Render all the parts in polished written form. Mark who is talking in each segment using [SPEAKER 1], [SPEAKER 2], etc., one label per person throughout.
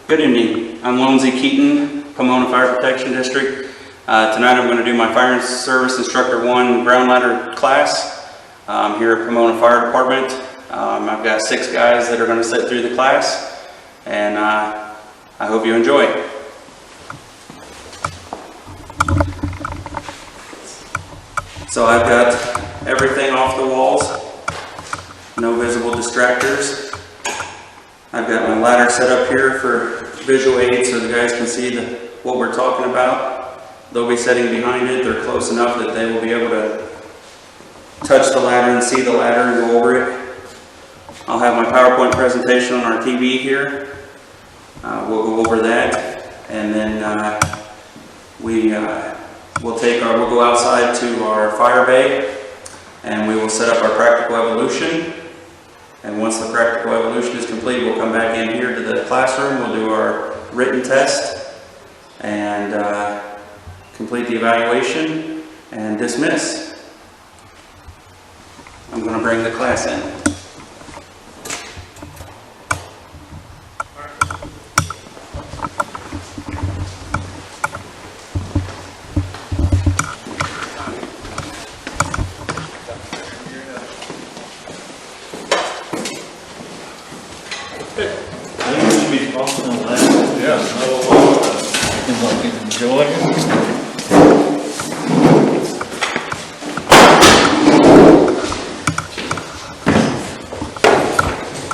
[SPEAKER 1] Good evening. I'm Lonza Keaton, Pomona Fire Protection District. Tonight I'm going to do my Fire and Service Instructor 1 ground ladder class here at Pomona Fire Department. I've got 6 guys that are going to sit through the class, and I hope you enjoy it. So I've got everything off the walls, no visible distractors. I've got my ladder set up here for visual aid so the guys can see what we're talking about. They'll be sitting behind it. They're close enough that they will be able to touch the ladder and see the ladder and go over it. I'll have my PowerPoint presentation on our TV here. We'll go over that, and then we'll go outside to our fire bay, and we will set up our practical evolution. And once the practical evolution is complete, we'll come back in here to the classroom. We'll do our written test and complete the evaluation and dismiss. I'm going to bring the class in.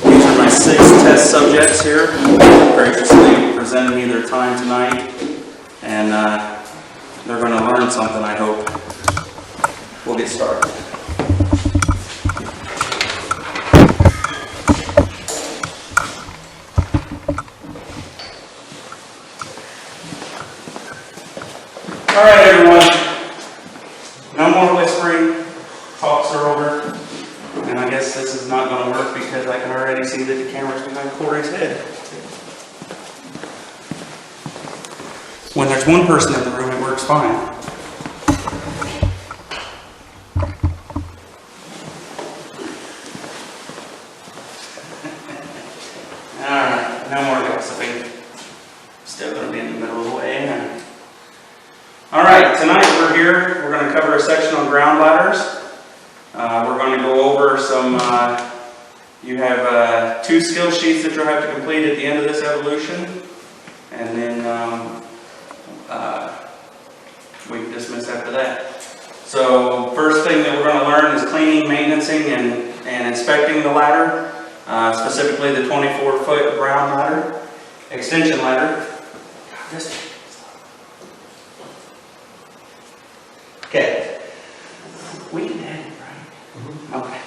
[SPEAKER 1] These are my 6 test subjects here, graciously presented me their time tonight, and they're going to learn something, I hope. We'll get started. All right, everyone. No more whispering. Talks are over. And I guess this is not going to work because I can already see that the camera's behind Corey's head. When there's one person in the room, it works fine. All right, no more gossiping. Still going to be in the middle of the way. All right, tonight we're going to cover a section on ground ladders. We're going to go over some, you have 2 skill sheets that you'll have to complete at the end of this evolution. And then we can dismiss after that. So first thing that we're going to learn is cleaning, maintaining, and inspecting the ladder. Specifically the 24-foot ground ladder, extension ladder. Okay. We can edit, right? Okay.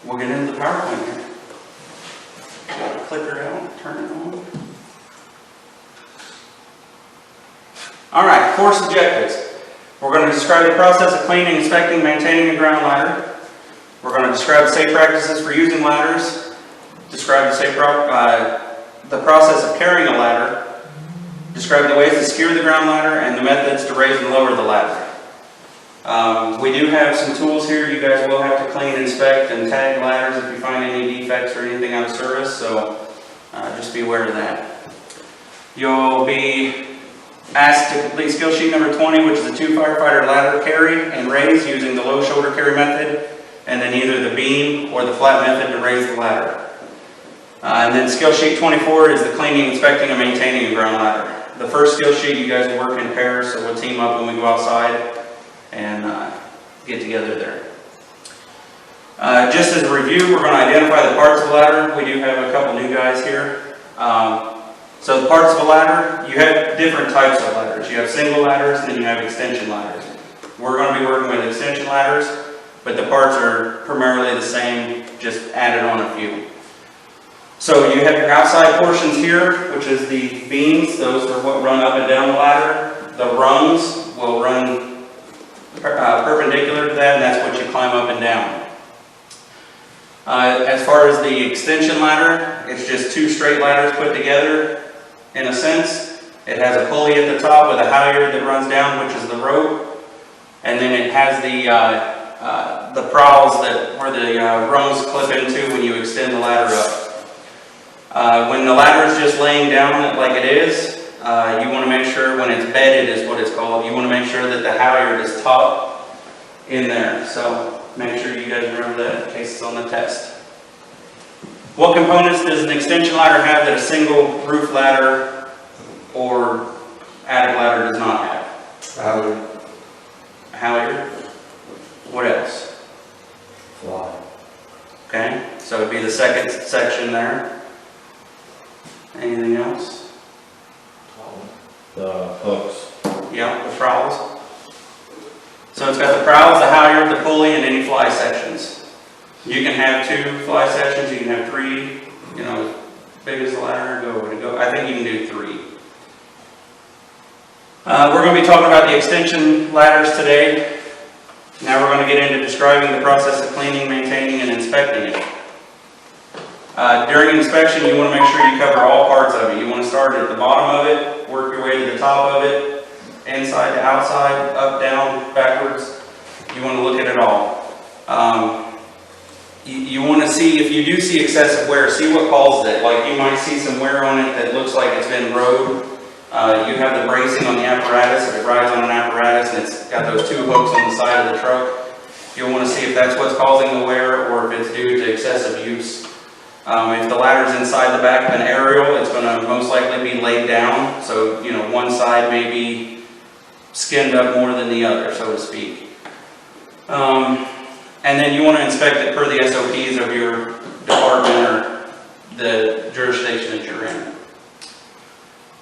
[SPEAKER 1] We'll get into the PowerPoint here. Got the clicker out, turn it on. Alright, course objectives. We're going to describe the process of cleaning, inspecting, maintaining a ground ladder. We're going to describe safe practices for using ladders. Describe the process of carrying a ladder. Describe the ways to secure the ground ladder and the methods to raise and lower the ladder. We do have some tools here. You guys will have to clean, inspect, and tag ladders if you find any defects or anything out of service, so just be aware of that. You'll be asked to complete skill sheet number 20, which is a 2 firefighter ladder carry and raise using the low shoulder carry method, and then either the beam or the flat method to raise the ladder. And then skill sheet 24 is the cleaning, inspecting, and maintaining a ground ladder. The first skill sheet, you guys will work in pairs, so we'll team up when we go outside and get together there. Just as a review, we're going to identify the parts of the ladder. We do have a couple new guys here. So the parts of a ladder, you have different types of ladders. You have single ladders, and then you have extension ladders. We're going to be working with extension ladders, but the parts are primarily the same, just added on a few. So you have your outside portions here, which is the beams. Those are what run up and down the ladder. The rungs will run perpendicular to that, and that's what you climb up and down. As far as the extension ladder, it's just 2 straight ladders put together in a sense. It has a pulley at the top with a halyard that runs down, which is the rope. And then it has the the prowls where the rungs clip into when you extend the ladder up. When the ladder is just laying down like it is, you want to make sure when it's bedded is what it's called. You want to make sure that the halyard is taut in there. So make sure you guys remember that in case it's on the test. What components does an extension ladder have that a single roof ladder or attic ladder does not have?
[SPEAKER 2] Halyard.
[SPEAKER 1] A halyard. What else?
[SPEAKER 2] Fly.
[SPEAKER 1] Okay, so it'd be the second section there. Anything else?
[SPEAKER 2] The hooks.
[SPEAKER 1] Yeah, the trowels. So it's got the trowels, the halyard, the pulley, and any fly sections. You can have 2 fly sections, you can have 3, you know, as big as the ladder, go. I think you can do 3. We're going to be talking about the extension ladders today. Now we're going to get into describing the process of cleaning, maintaining, and inspecting it. During inspection, you want to make sure you cover all parts of it. You want to start at the bottom of it, work your way to the top of it, inside to outside, up, down, backwards. You want to look at it all. You want to see, if you do see excessive wear, see what causes it. Like you might see some wear on it that looks like it's been rode. You have the bracing on the apparatus. If it rides on an apparatus and it's got those 2 hooks on the side of the truck, you'll want to see if that's what's causing the wear or if it's due to excessive use. If the ladder's inside the back of an aerial, it's going to most likely be laid down. So, you know, one side may be skinned up more than the other, so to speak. And then you want to inspect it per the SOPs of your department or the jurisdiction that you're in.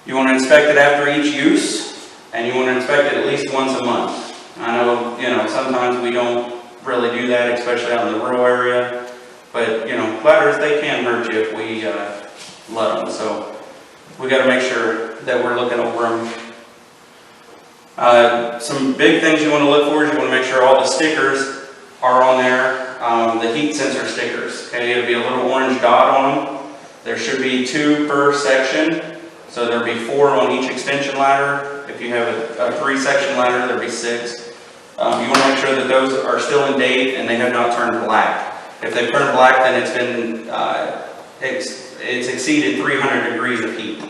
[SPEAKER 1] You want to inspect it after each use, and you want to inspect it at least once a month. I know, you know, sometimes we don't really do that, especially out in the rural area. But, you know, ladders, they can hurt you if we let them. So we got to make sure that we're looking over them. Some big things you want to look for is you want to make sure all the stickers are on there. The heat sensor stickers. Okay, it'll be a little orange dot on them. There should be 2 per section. So there'll be 4 on each extension ladder. If you have a 3-section ladder, there'll be 6. You want to make sure that those are still in date and they have not turned black. If they've turned black, then it's been it's exceeded 300 degrees of heat.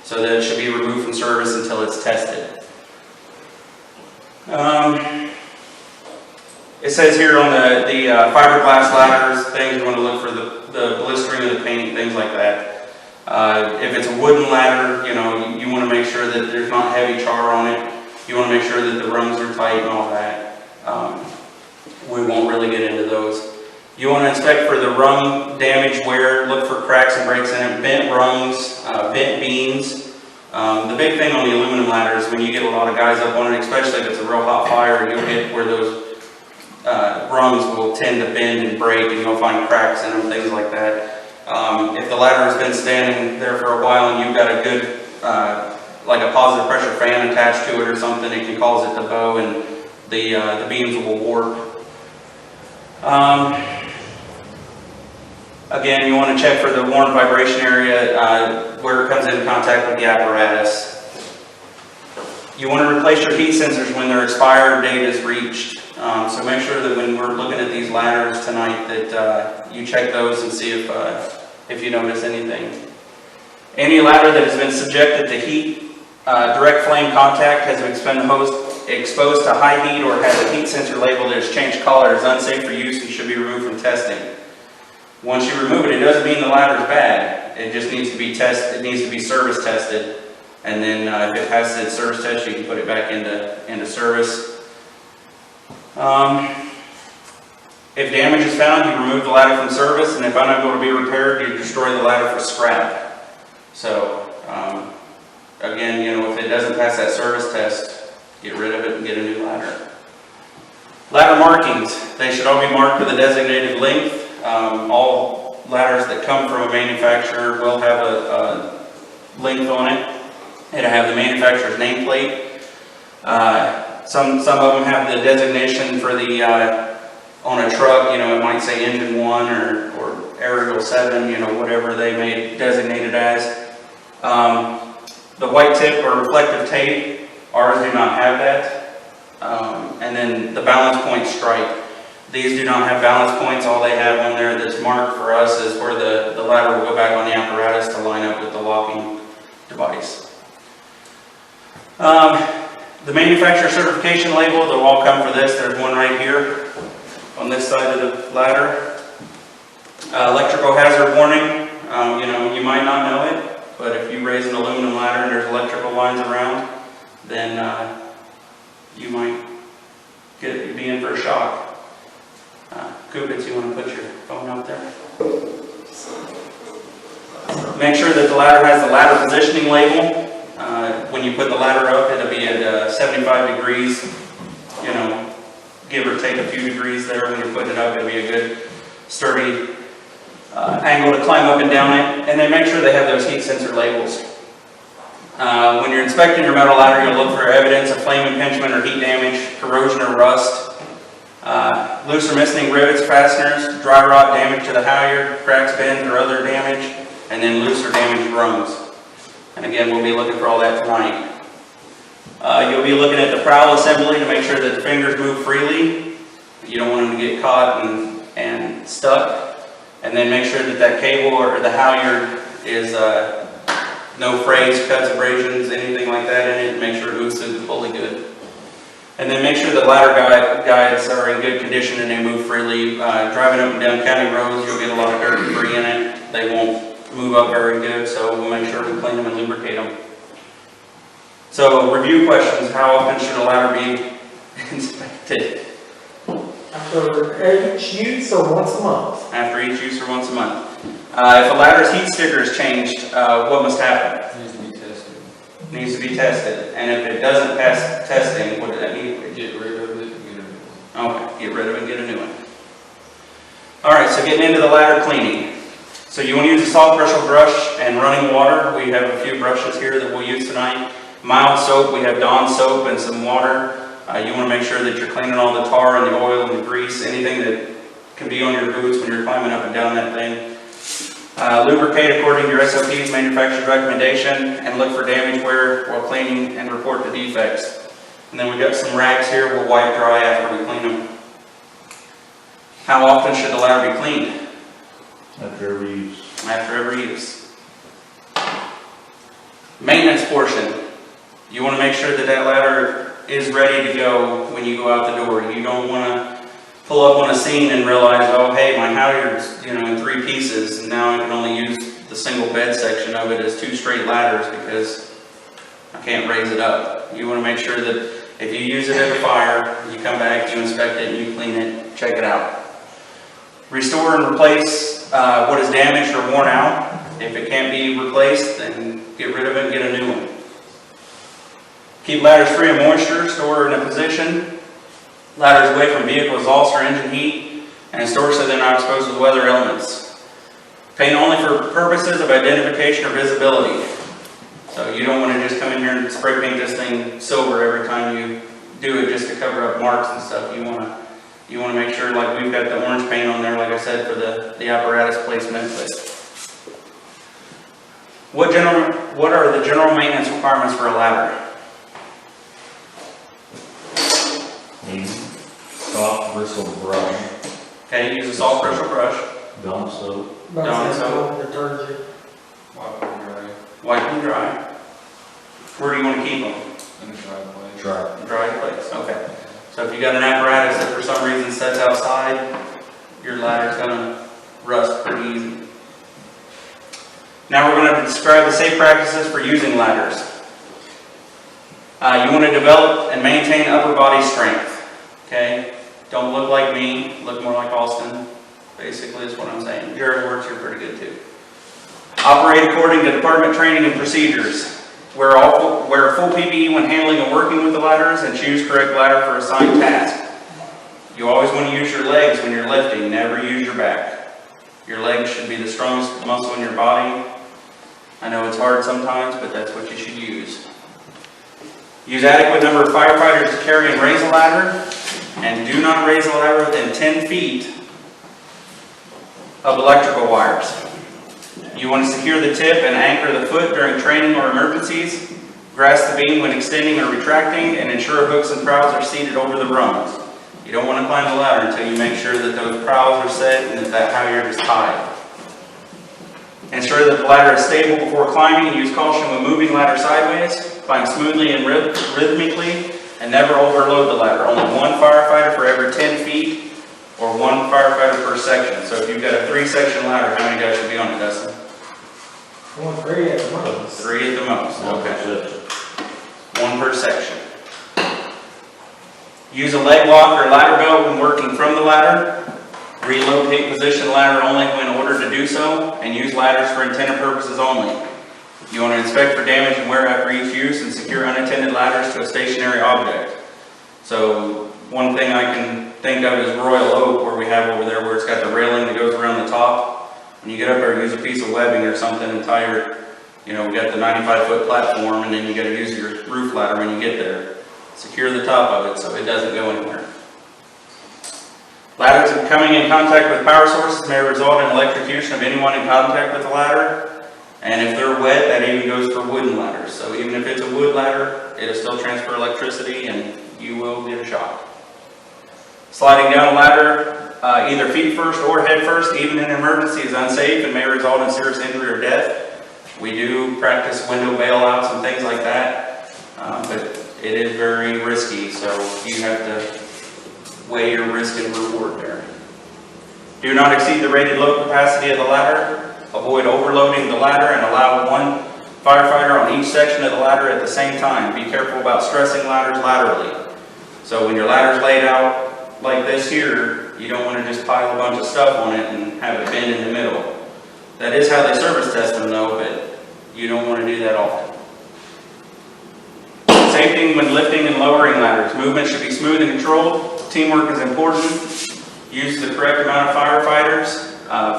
[SPEAKER 1] So that it should be removed from service until it's tested. It says here on the fiberglass ladders, things you want to look for the blistering of the paint, things like that. If it's a wooden ladder, you know, you want to make sure that there's not heavy char on it. You want to make sure that the rungs are tight and all that. We won't really get into those. You want to inspect for the rung damage wear, look for cracks and breaks in it, bent rungs, bent beams. The big thing on the aluminum ladder is when you get a lot of guys up on it, especially if it's a real hot fire, you'll get where those rungs will tend to bend and break and you'll find cracks in them, things like that. If the ladder has been standing there for a while and you've got a good, like a positive pressure fan attached to it or something, it can cause it to bow and the beams will warp. Again, you want to check for the worn vibration area where it comes into contact with the apparatus. You want to replace your heat sensors when their expired date is reached. So make sure that when we're looking at these ladders tonight that you check those and see if you notice anything. Any ladder that has been subjected to heat, direct flame contact, has been exposed to high heat, or has a heat sensor label that has changed color, is unsafe for use and should be removed from testing. Once you remove it, it doesn't mean the ladder is bad. It just needs to be tested. It needs to be service tested, and then if it passes its service test, you can put it back into service. If damage is found, you remove the ladder from service, and if unable to be repaired, you destroy the ladder for scrap. So again, you know, if it doesn't pass that service test, get rid of it and get a new ladder. Ladder markings. They should all be marked with a designated length. All ladders that come from a manufacturer will have a length on it. It'll have the manufacturer's nameplate. Some of them have the designation for the on a truck. You know, it might say engine 1 or aerial 7. You know, whatever they may designate it as. The white tip or reflective tape. Ours do not have that. And then the balance point stripe. These do not have balance points. All they have on there that's marked for us is where the ladder will go back on the apparatus to line up with the locking device. The manufacturer certification label, they'll all come for this. There's one right here on this side of the ladder. Electrical hazard warning, you might not know it, but if you raise an aluminum ladder and there's electrical lines around, then you might be in for a shock. Kubitz, you want to put your phone out there? Make sure that the ladder has the ladder positioning label. When you put the ladder up, it'll be at 75 degrees, give or take a few degrees there. When you're putting it up, it'll be a good, sturdy angle to climb up and down it. And then make sure they have those heat sensor labels. When you're inspecting your metal ladder, you'll look for evidence of flame impingement or heat damage, corrosion or rust. Loose or missing rivets, fasteners, dry rot damage to the halyard, cracks, bends, or other damage, and then loose or damaged rungs. And again, we'll be looking for all that tonight. You'll be looking at the prowl assembly to make sure that the fingers move freely. You don't want them to get caught and stuck. And then make sure that that cable or the halyard is no frays, cuts, abrasions, anything like that in it. Make sure it moves through the pulley good. And then make sure the ladder guides are in good condition and they move freely. Driving up and down county roads, you'll get a lot of dirt and debris in it. They won't move up very good, so we'll make sure we clean them and lubricate them. So, review questions. How often should a ladder be inspected?
[SPEAKER 3] After each use or once a month?
[SPEAKER 1] After each use or once a month. If a ladder's heat sticker is changed, what must happen?
[SPEAKER 2] Needs to be tested.
[SPEAKER 1] Needs to be tested. And if it doesn't pass testing, what does that mean?
[SPEAKER 2] Get rid of it and get a new one.
[SPEAKER 1] Okay, get rid of it and get a new one. Alright, so getting into the ladder cleaning. So you want to use a soft bristle brush and running water. We have a few brushes here that we'll use tonight. Mild soap, we have Dawn soap and some water. You want to make sure that you're cleaning all the tar and the oil and the grease, anything that can be on your boots when you're climbing up and down that thing. Lubricate according to your SOP's manufacturer's recommendation and look for damage wear while cleaning and report the defects. And then we've got some rags here we'll wipe dry after we clean them. How often should the ladder be cleaned?
[SPEAKER 2] After every use.
[SPEAKER 1] After every use. Maintenance portion. You want to make sure that that ladder is ready to go when you go out the door. You don't want to pull up on a scene and realize, oh hey, my halyard's in 3 pieces and now I can only use the single bed section of it as 2 straight ladders because I can't raise it up. You want to make sure that if you use it at a fire, you come back, you inspect it, and you clean it, check it out. Restore and replace what is damaged or worn out. If it can't be replaced, then get rid of it and get a new one. Keep ladders free of moisture, store in a position. Ladders away from vehicle exhaust or engine heat, and store so they're not exposed to weather elements. Paint only for purposes of identification or visibility. So you don't want to just come in here and spray paint this thing silver every time you do it just to cover up marks and stuff. You want to make sure, like we've got the orange paint on there, like I said, for the apparatus placement. But what are the general maintenance requirements for a ladder?
[SPEAKER 2] Soft bristle brush.
[SPEAKER 1] Okay, use a soft bristle brush.
[SPEAKER 2] Dawn soap.
[SPEAKER 1] Dawn soap.
[SPEAKER 3] Detergent.
[SPEAKER 2] Wipe and dry.
[SPEAKER 1] Wipe and dry. Where do you want to keep them?
[SPEAKER 2] In a dry place.
[SPEAKER 1] Dry place. Okay. So if you got an apparatus that for some reason sets outside, your ladder's gonna rust pretty easy. Now we're going to describe the safe practices for using ladders. You want to develop and maintain upper body strength. Okay? Don't look like me, look more like Austin. Basically is what I'm saying. Jared works here pretty good too. Operate according to department training and procedures. Wear full PPE when handling and working with the ladders and choose correct ladder for assigned task. You always want to use your legs when you're lifting, never use your back. Your legs should be the strongest muscle in your body. I know it's hard sometimes, but that's what you should use. Use adequate number of firefighters to carry and raise a ladder, and do not raise a ladder within 10 feet of electrical wires. You want to secure the tip and anchor the foot during training or emergencies. Grasp the beam when extending or retracting, and ensure hooks and prouds are seated over the rungs. You don't want to climb the ladder until you make sure that those prowls are set and that halyard is tied. Ensure that the ladder is stable before climbing and use caution when moving ladder sideways. Climb smoothly and rhythmically and never overload the ladder. Only one firefighter for every 10 feet or one firefighter per section. So if you've got a 3-section ladder, how many guys should be on it, Dustin?
[SPEAKER 3] Only 3 at the most.
[SPEAKER 1] 3 at the most. Okay. 1 per section. Use a leg lock or ladder belt when working from the ladder. Relocate position ladder only when ordered to do so, and use ladders for intended purposes only. You want to inspect for damage and wear after each use and secure unattended ladders to a stationary object. So one thing I can think of is Royal Oak, where we have over there where it's got the railing that goes around the top. When you get up there, use a piece of webbing or something and tie your, we got the 95-foot platform, and then you got to use your roof ladder when you get there. Secure the top of it so it doesn't go anywhere. Ladders coming in contact with power sources may result in electrocution of anyone in contact with the ladder. And if they're wet, that even goes for wooden ladders. So even if it's a wood ladder, it'll still transfer electricity and you will get a shock. Sliding down a ladder, either feet first or head first, even in an emergency, is unsafe and may result in serious injury or death. We do practice window bailouts and things like that, but it is very risky, so you have to weigh your risk and reward there. Do not exceed the rated load capacity of the ladder. Avoid overloading the ladder and allow one firefighter on each section of the ladder at the same time. Be careful about stressing ladders laterally. So when your ladder's laid out like this here, you don't want to just pile a bunch of stuff on it and have it bend in the middle. That is how they service test them though, but you don't want to do that often. Safety when lifting and lowering ladders. Movement should be smooth and controlled. Teamwork is important. Use the correct amount of firefighters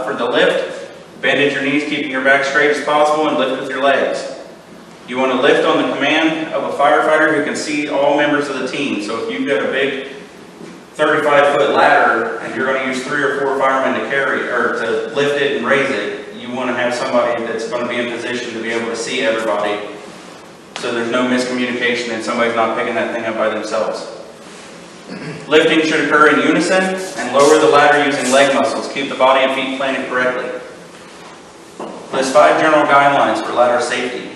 [SPEAKER 1] for the lift. Bend at your knees, keeping your back straight as possible, and lift with your legs. You want to lift on the command of a firefighter who can see all members of the team. So if you've got a big 35-foot ladder and you're going to use 3 or 4 firemen to carry or to lift it and raise it, you want to have somebody that's going to be in position to be able to see everybody, so there's no miscommunication and somebody's not picking that thing up by themselves. Lifting should occur in unison, and lower the ladder using leg muscles. Keep the body and feet planted correctly. List 5 general guidelines for ladder safety.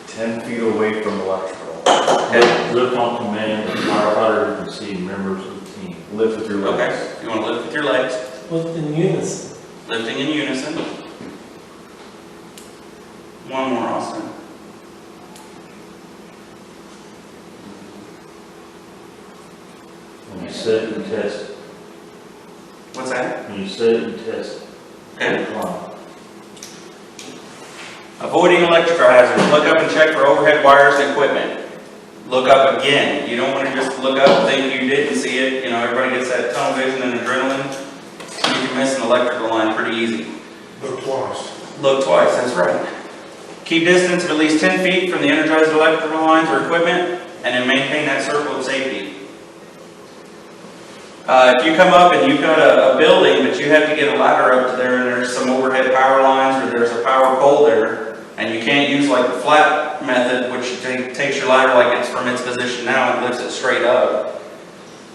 [SPEAKER 2] 10 feet away from electrical.
[SPEAKER 1] Okay.
[SPEAKER 2] Lift on command, the firefighter who can see members of the team. Lift with your legs.
[SPEAKER 1] Okay. You want to lift with your legs.
[SPEAKER 3] Lift in unison.
[SPEAKER 1] Lifting in unison. One more, Austin.
[SPEAKER 2] When you set and test.
[SPEAKER 1] What's that?
[SPEAKER 2] When you set and test.
[SPEAKER 1] Okay.
[SPEAKER 2] Climb.
[SPEAKER 1] Avoiding electrical hazards. Look up and check for overhead wires and equipment. Look up again. You don't want to just look up and think you didn't see it. Everybody gets that tunnel vision and adrenaline. You can miss an electrical line pretty easy.
[SPEAKER 4] Look twice.
[SPEAKER 1] Look twice, that's right. Keep distance of at least 10 feet from the energized electrical lines or equipment, and then maintain that circle of safety. If you come up and you've got a building, but you have to get a ladder up to there and there's some overhead power lines or there's a power pole there, and you can't use like the flat method, which takes your ladder like it's from its position now and lifts it straight up,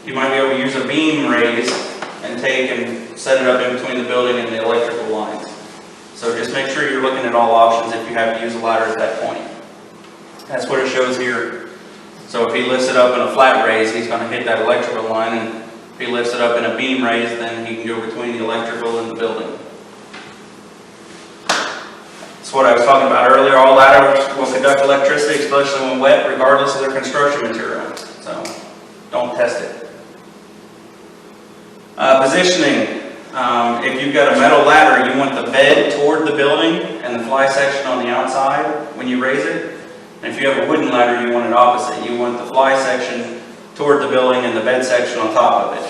[SPEAKER 1] you might be able to use a beam raise and take and set it up in between the building and the electrical lines. So just make sure you're looking at all options if you have to use a ladder at that point. That's what it shows here. So if he lifts it up in a flat raise, he's going to hit that electrical line, and if he lifts it up in a beam raise, then he can go between the electrical and the building. That's what I was talking about earlier. All ladders will conduct electricity, especially when wet, regardless of their construction material. So don't test it. Positioning. If you've got a metal ladder, you want the bed toward the building and the fly section on the outside when you raise it. And if you have a wooden ladder, you want it opposite. You want the fly section toward the building and the bed section on top of it.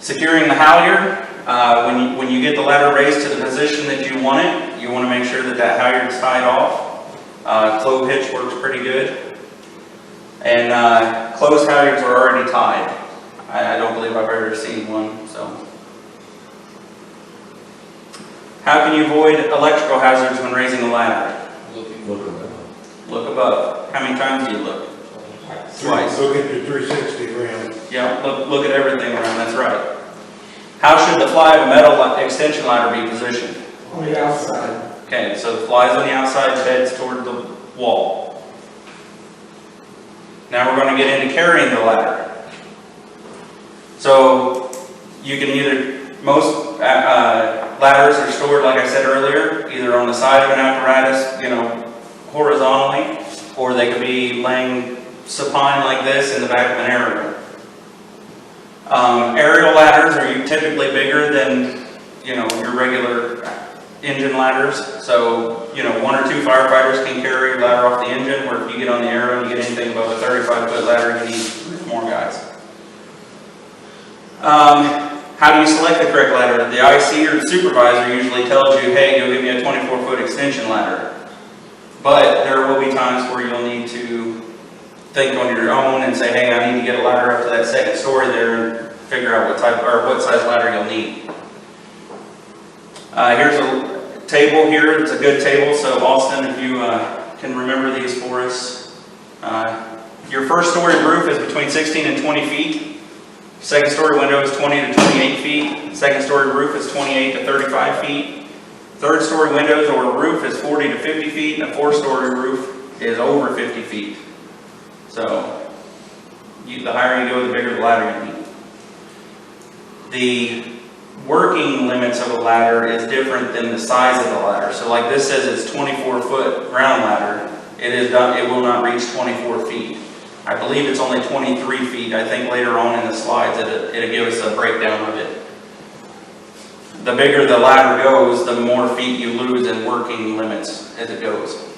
[SPEAKER 1] Securing the halyard. When you get the ladder raised to the position that you want it, you want to make sure that that halyard is tied off. Clove hitch works pretty good. And closed halyards are already tied. I don't believe I've ever seen one. So, how can you avoid electrical hazards when raising a ladder?
[SPEAKER 2] Look above.
[SPEAKER 1] Look above. How many times do you look? Slice.
[SPEAKER 4] Look at your 360 around.
[SPEAKER 1] Yeah, look at everything around, that's right. How should the fly of a metal extension ladder be positioned?
[SPEAKER 3] On the outside.
[SPEAKER 1] Okay, so the fly's on the outside, beds toward the wall. Now we're going to get into carrying the ladder. So you can either, most ladders are stored, like I said earlier, either on the side of an apparatus, horizontally, or they could be laying supine like this in the back of an aerial. Aerial ladders are typically bigger than, your regular engine ladders. So, 1 or 2 firefighters can carry your ladder off the engine, where if you get on the aerial and you get anything above a 35-foot ladder, you need 3 or more guys. How do you select the correct ladder? The IC or the supervisor usually tells you, hey, go give me a 24-foot extension ladder. But there will be times where you'll need to think on your own and say, hey, I need to get a ladder up to that second story there and figure out what size ladder you'll need. Here's a table here. It's a good table. So Austin, if you can remember these for us. Your first story roof is between 16 and 20 feet. Second story window is 20 to 28 feet. Second story roof is 28 to 35 feet. Third story windows or roof is 40 to 50 feet, and a 4-story roof is over 50 feet. So the higher you go, the bigger the ladder you need. The working limits of a ladder is different than the size of the ladder. So like this says it's 24-foot ground ladder. It will not reach 24 feet. I believe it's only 23 feet. I think later on in the slides it'll give us a breakdown of it. The bigger the ladder goes, the more feet you lose in working limits as it goes.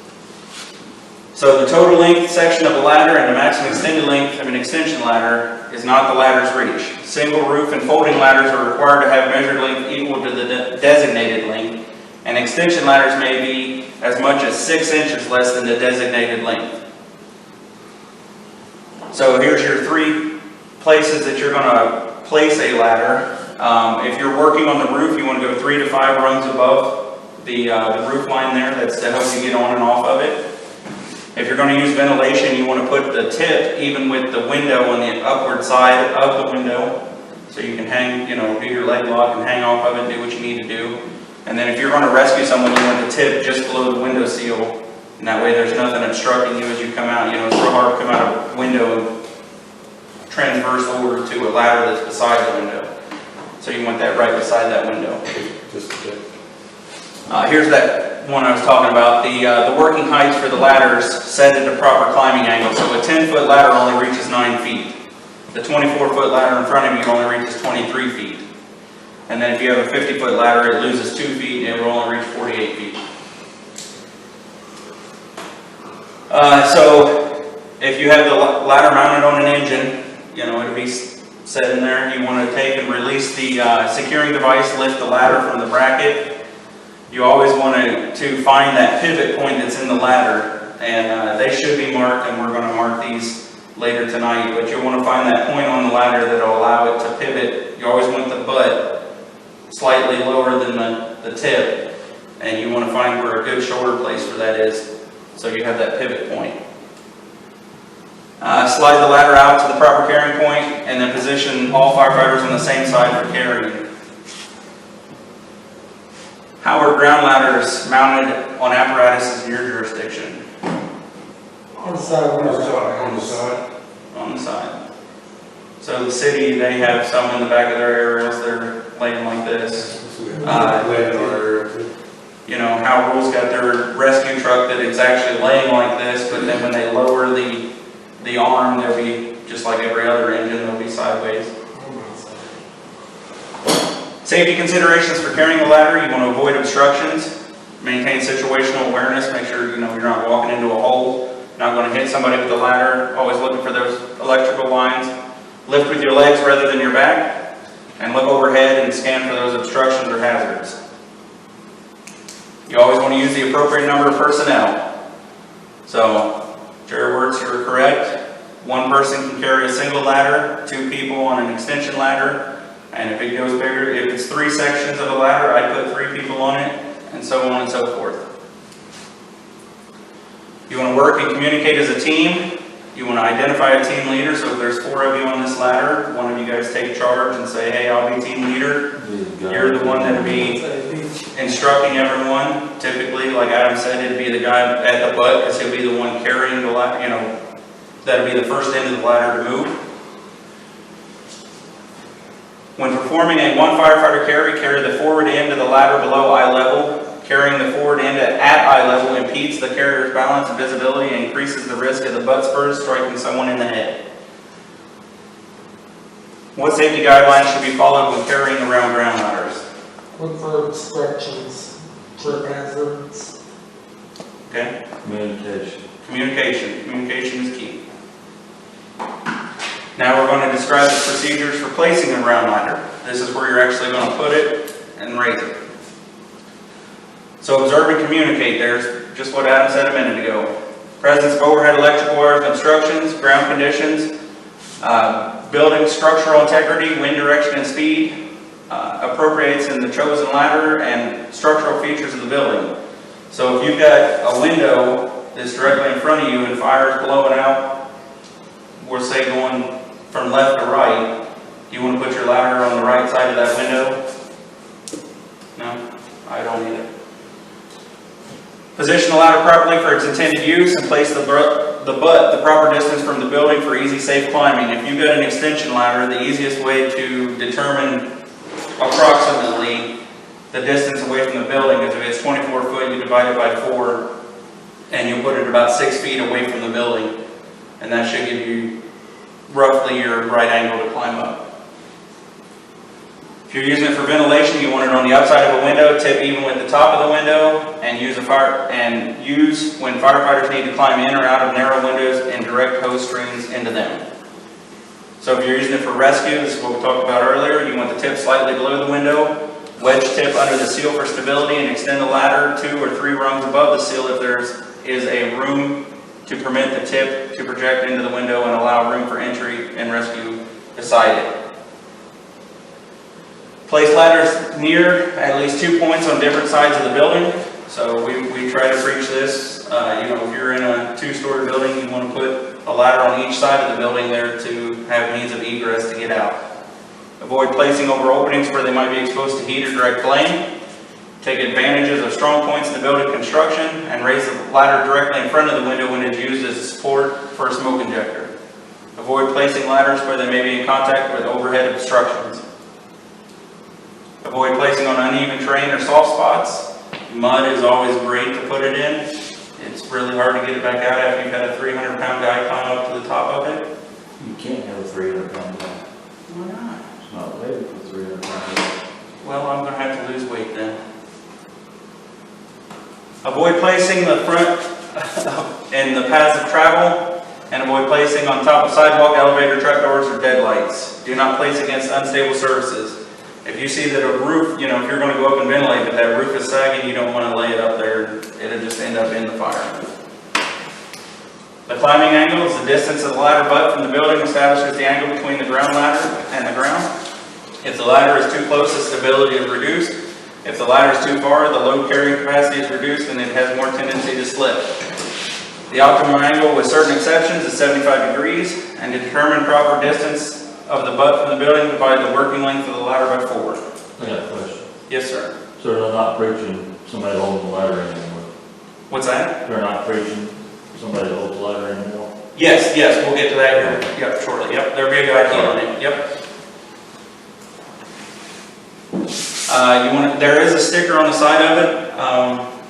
[SPEAKER 1] So the total length section of a ladder and the maximum extended length of an extension ladder is not the ladder's reach. Single roof and folding ladders are required to have measured length equal to the designated length, and extension ladders may be as much as 6 inches less than the designated length. So here's your 3 places that you're going to place a ladder. If you're working on the roof, you want to go 3 to 5 rungs above the roof line there. That's to help you get on and off of it. If you're going to use ventilation, you want to put the tip even with the window on the upward side of the window, so you can hang, do your leg lock and hang off of it, do what you need to do. And then if you're going to rescue someone, you want the tip just below the window seal, and that way there's nothing obstructing you as you come out. It's real hard to come out of a window and transverse over to a ladder that's beside the window. So you want that right beside that window.
[SPEAKER 2] Just a bit.
[SPEAKER 1] Here's that one I was talking about. The working heights for the ladders set at a proper climbing angle. So a 10-foot ladder only reaches 9 feet. The 24-foot ladder in front of you only reaches 23 feet. And then if you have a 50-foot ladder, it loses 2 feet and it will only reach 48 feet. So if you have the ladder mounted on an engine, it'll be set in there. You want to take and release the securing device, lift the ladder from the bracket. You always want to find that pivot point that's in the ladder, and they should be marked, and we're going to mark these later tonight, but you'll want to find that point on the ladder that will allow it to pivot. You always want the butt slightly lower than the tip, and you want to find where a good shoulder place for that is, so you have that pivot point. Slide the ladder out to the proper carrying point, and then position all firefighters on the same side for carrying. How are ground ladders mounted on apparatuses in your jurisdiction?
[SPEAKER 3] On the side.
[SPEAKER 4] On the side.
[SPEAKER 1] On the side. So the city, they have some in the back of their aerials, they're laying like this. Howell's got their rescue truck that is actually laying like this, but then when they lower the arm, they'll be just like every other engine, they'll be sideways. Safety considerations for carrying a ladder: you want to avoid obstructions, maintain situational awareness, make sure you're not walking into a hole, not going to hit somebody with the ladder, always looking for those electrical lines. Lift with your legs rather than your back, and look overhead and scan for those obstructions or hazards. You always want to use the appropriate number of personnel. So, Jerry Wirtz, you're correct. 1 person can carry a single ladder, 2 people on an extension ladder. And if it goes bigger, if it's 3 sections of a ladder, I put 3 people on it, and so on and so forth. You want to work and communicate as a team. You want to identify a team leader, so if there's 4 of you on this ladder, one of you guys take charge and say, hey, I'll be team leader. You're the one that'll be instructing everyone. Typically, like Adam said, it'd be the guy at the butt, because he'll be the one carrying the ladder, you know, that'll be the first end of the ladder to move. When performing a 1 firefighter carry the forward end of the ladder below eye level. Carrying the forward end at eye level impedes the carrier's balance and visibility and increases the risk of the butt spurs striking someone in the head. What safety guidelines should be followed when carrying around ground ladders?
[SPEAKER 3] Look for obstructions, trip hazards.
[SPEAKER 1] Okay?
[SPEAKER 2] Communication.
[SPEAKER 1] Communication is key. Now we're going to describe the procedures for placing a ground ladder. This is where you're actually going to put it and raise it. So observe and communicate. There's just what Adam said a minute ago. Presence of overhead electrical wires and instructions, ground conditions, building structural integrity, wind direction and speed, appropriates in the chosen ladder, and structural features of the building. So if you've got a window that's directly in front of you and fire is blowing out, we're say going from left to right, do you want to put your ladder on the right side of that window? No, I don't either. Position the ladder properly for its intended use and place the butt the proper distance from the building for easy, safe climbing. If you've got an extension ladder, the easiest way to determine approximately the distance away from the building is if it's 24 foot, you divide it by 4, and you put it about 6 feet away from the building, and that should give you roughly your right angle to climb up. If you're using it for ventilation, you want it on the outside of a window, tip even with the top of the window, and use when firefighters need to climb in or out of narrow windows and direct hose strings into them. So if you're using it for rescue, this is what we talked about earlier, you want the tip slightly below the window, wedge tip under the seal for stability, and extend the ladder 2 or 3 rungs above the seal if there is a room to permit the tip to project into the window and allow room for entry and rescue beside it. Place ladders near at least 2 points on different sides of the building. So we try to preach this. If you're in a 2-story building, you want to put a ladder on each side of the building there to have means of egress to get out. Avoid placing over openings where they might be exposed to heat or direct flame. Take advantages of strong points in the building construction and raise the ladder directly in front of the window when it's used as support for a smoke injector. Avoid placing ladders where they may be in contact with overhead obstructions. Avoid placing on uneven terrain or soft spots. Mud is always great to put it in. It's really hard to get it back out after you've had a 300-pound guy climb up to the top of it.
[SPEAKER 2] You can't have a 300-pound guy.
[SPEAKER 1] Why not?
[SPEAKER 2] It's not rated for 300 pounds.
[SPEAKER 1] Well, I'm going to have to lose weight then. Avoid placing the front in the paths of travel, and avoid placing on top of sidewalk, elevator, trapdoors, or deadlights. Do not place against unstable surfaces. If you see that a roof, if you're going to go up and ventilate, but that roof is sagging, you don't want to lay it up there. It'll just end up in the fire. The climbing angle is the distance of the ladder butt from the building establishes the angle between the ground ladder and the ground. If the ladder is too close, the stability is reduced. If the ladder is too far, the load carrying capacity is reduced and it has more tendency to slip. The optimum angle, with certain exceptions, is 75 degrees, and to determine proper distance of the butt from the building, divide the working length of the ladder by 4.
[SPEAKER 2] I got a question.
[SPEAKER 1] Yes, sir.
[SPEAKER 2] So they're not preaching somebody holding the ladder anymore?
[SPEAKER 1] What's that?
[SPEAKER 2] They're not preaching somebody to hold the ladder anymore?
[SPEAKER 1] Yes, we'll get to that here. Yep, shortly. Yep, there'll be a guy key on it. Yep. There is a sticker on the side of it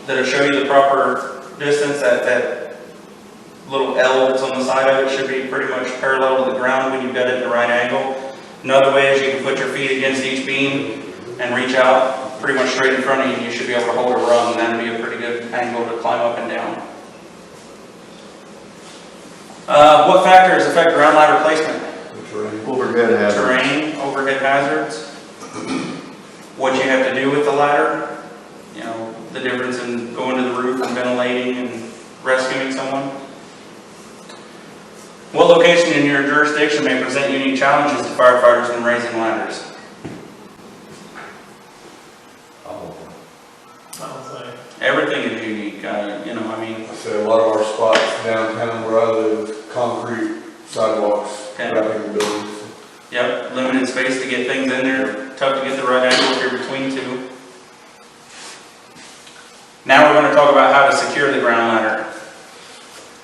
[SPEAKER 1] that'll show you the proper distance. That little L that's on the side of it should be pretty much parallel to the ground when you've got it at the right angle. Another way is you can put your feet against each beam and reach out pretty much straight in front of you, and you should be able to hold a rung, and that'll be a pretty good angle to climb up and down. What factors affect ground ladder placement?
[SPEAKER 5] Overhead hazards.
[SPEAKER 1] Terrain, overhead hazards, what you have to do with the ladder, the difference in going to the roof and ventilating and rescuing someone. What location in your jurisdiction may present unique challenges to firefighters when raising ladders?
[SPEAKER 3] Everything
[SPEAKER 1] Everything is unique,
[SPEAKER 4] I say a lot of our spots downtown where I live, concrete
[SPEAKER 1] space to get things in there, tough to get the right angle if you're between two. Now we're going to talk about how to secure the ground ladder.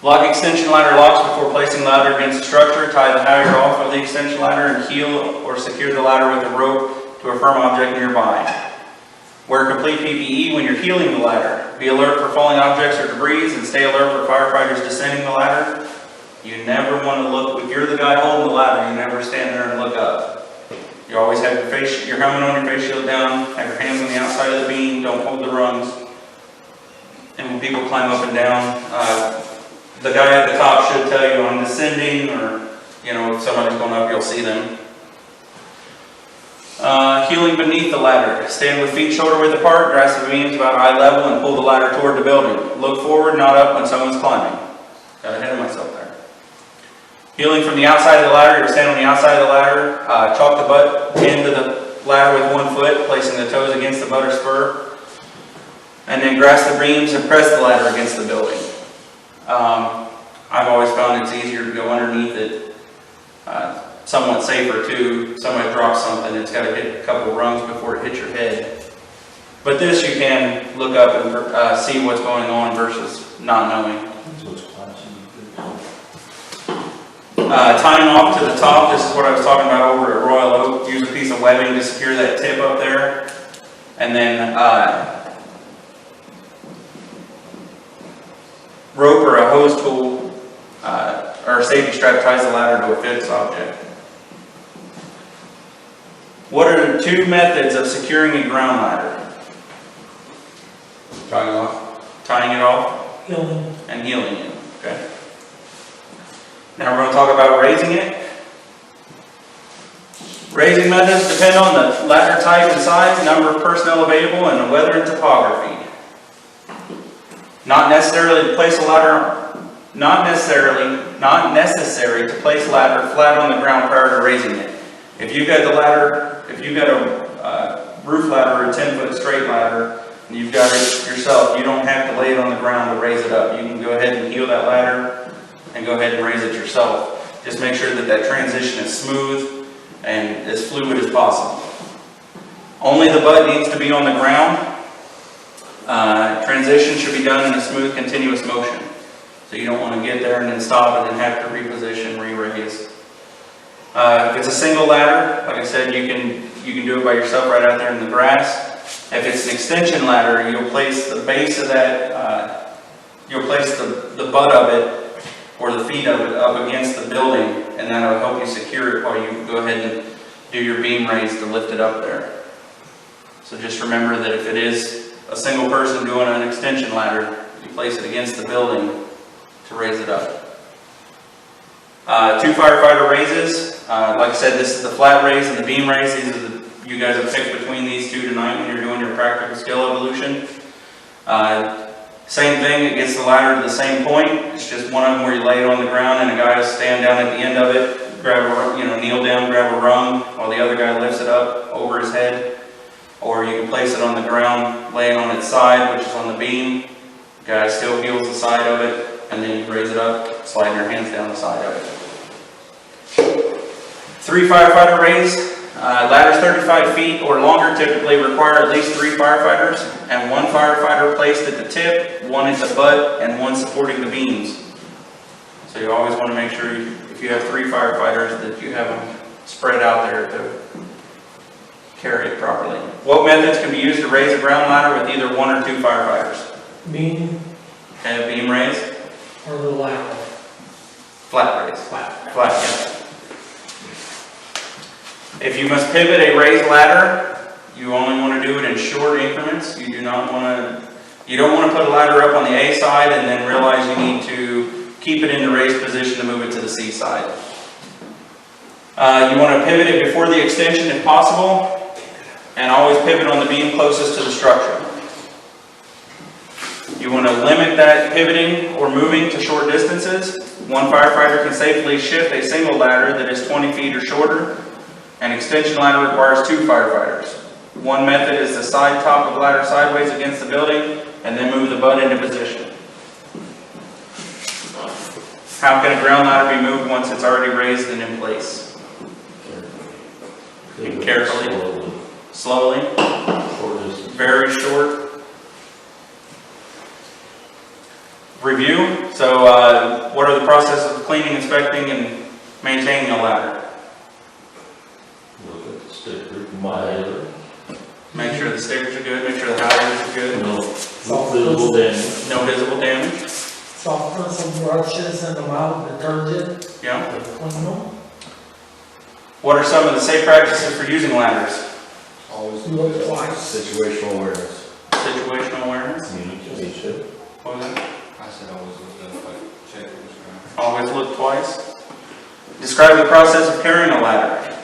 [SPEAKER 1] Lock extension ladder locks before placing ladder against the structure. Tie the halyard off of the extension ladder and heel or secure the ladder with a rope to a firm object nearby. Wear complete PPE when you're heeling the ladder. Be alert for falling objects or debris and stay alert for firefighters descending the ladder. You never want to look, if you're the guy holding the ladder, you never stand there and look up. You always have your helmet on, your face shield down, have your hands on the outside of the beam, don't hold the rungs. And when people climb up and down, the guy at the top should tell you I'm descending, or if somebody's going up, you'll see them. Heeling beneath the ladder. Stand with feet shoulder width apart, grasp the beams about eye level, and pull the ladder toward the building. Look forward, not up when someone's climbing. Got ahead of myself there. Heeling from the outside of the ladder, you'll stand on the outside of the ladder, chalk the butt into the ladder with 1 foot, placing the toes against the butt or spur, and then grasp the beams and press the ladder against the building. I've always found it's easier to go underneath it, somewhat safer too. Somebody drops something, it's got to hit a couple rungs before it hits your head. But this you can look up and see what's going on versus not knowing.
[SPEAKER 2] So it's classy.
[SPEAKER 1] Tying off to the top, this is what I was talking about over at Royal Oak. Use a piece of webbing to secure that tip up there. And then rope or a hose tool or a safety strap ties the ladder to a fixed object. What are the 2 methods of securing a ground ladder?
[SPEAKER 4] Tying off.
[SPEAKER 1] Tying it off
[SPEAKER 3] Healing.
[SPEAKER 1] and heeling it. Okay. Now we're going to talk about raising it. Raising methods depend on the ladder type and size, number of personnel available, and the weather and topography. Not necessary to place ladder flat on the ground prior to raising it. If you've got a roof ladder or a 10-foot straight ladder, and you've got it yourself, you don't have to lay it on the ground to raise it up. You can go ahead and heel that ladder and go ahead and raise it yourself. Just make sure that that transition is smooth and as fluid as possible. Only the butt needs to be on the ground. Transition should be done in a smooth, continuous motion. So you don't want to get there and then stop and then have to reposition, re-raise. If it's a single ladder, like I said, you can do it by yourself right out there in the grass. If it's an extension ladder, you'll place the base of that, you'll place the butt of it or the feet of it up against the building, and that'll help you secure it while you go ahead and do your beam raise to lift it up there. So just remember that if it is a single person doing an extension ladder, you place it against the building to raise it up. 2 firefighter raises. Like I said, this is the flat raise and the beam raise. These are you guys have picked between these 2 tonight when you're doing your practical skill evolution. Same thing, it gets the ladder to the same point. It's just one of them where you lay it on the ground and a guy will stand down at the end of it, kneel down, grab a rung, while the other guy lifts it up over his head. Or you can place it on the ground, lay it on its side, which is on the beam. The guy still heels the side of it, and then you raise it up, slide your hands down the side of it. 3 firefighter raise. Ladders 35 feet or longer typically require at least 3 firefighters, and 1 firefighter placed at the tip, 1 at the butt, and 1 supporting the beams. So you always want to make sure if you have 3 firefighters that you have them spread out there to carry it properly. What methods can be used to raise a ground ladder with either 1 or 2 firefighters?
[SPEAKER 3] Beam
[SPEAKER 1] Okay, beam raise,
[SPEAKER 3] or the ladder?
[SPEAKER 1] flat raise.
[SPEAKER 3] Flat.
[SPEAKER 1] Flat, yeah. If you must pivot a raised ladder, you only want to do it in short increments. You don't want to put a ladder up on the A side and then realize you need to keep it in the raised position to move it to the C side. You want to pivot it before the extension if possible, and always pivot on the beam closest to the structure. You want to limit that pivoting or moving to short distances. 1 firefighter can safely shift a single ladder that is 20 feet or shorter. An extension ladder requires 2 firefighters. One method is to side top the ladder sideways against the building and then move the butt into position. How can a ground ladder be moved once it's already raised and in place? Carefully. Slowly,
[SPEAKER 2] Short distance.
[SPEAKER 1] very short. Review. So what are the processes of cleaning, inspecting, and maintaining a ladder?
[SPEAKER 2] Look at the sticker, my,
[SPEAKER 1] Make sure the stickers are good, make sure the housings are good,
[SPEAKER 2] no visible damage.
[SPEAKER 1] no visible damage.
[SPEAKER 3] Soft pencil brushes and a mild detergent,
[SPEAKER 1] Yeah.
[SPEAKER 3] to clean them.
[SPEAKER 1] What are some of the safe practices for using ladders?
[SPEAKER 5] Always
[SPEAKER 3] Do it twice.
[SPEAKER 5] situational awareness.
[SPEAKER 1] Situational awareness.
[SPEAKER 2] Communication.
[SPEAKER 1] What was that?
[SPEAKER 4] I said always look up, like, check it was right.
[SPEAKER 1] Always look twice. Describe the process of carrying a ladder.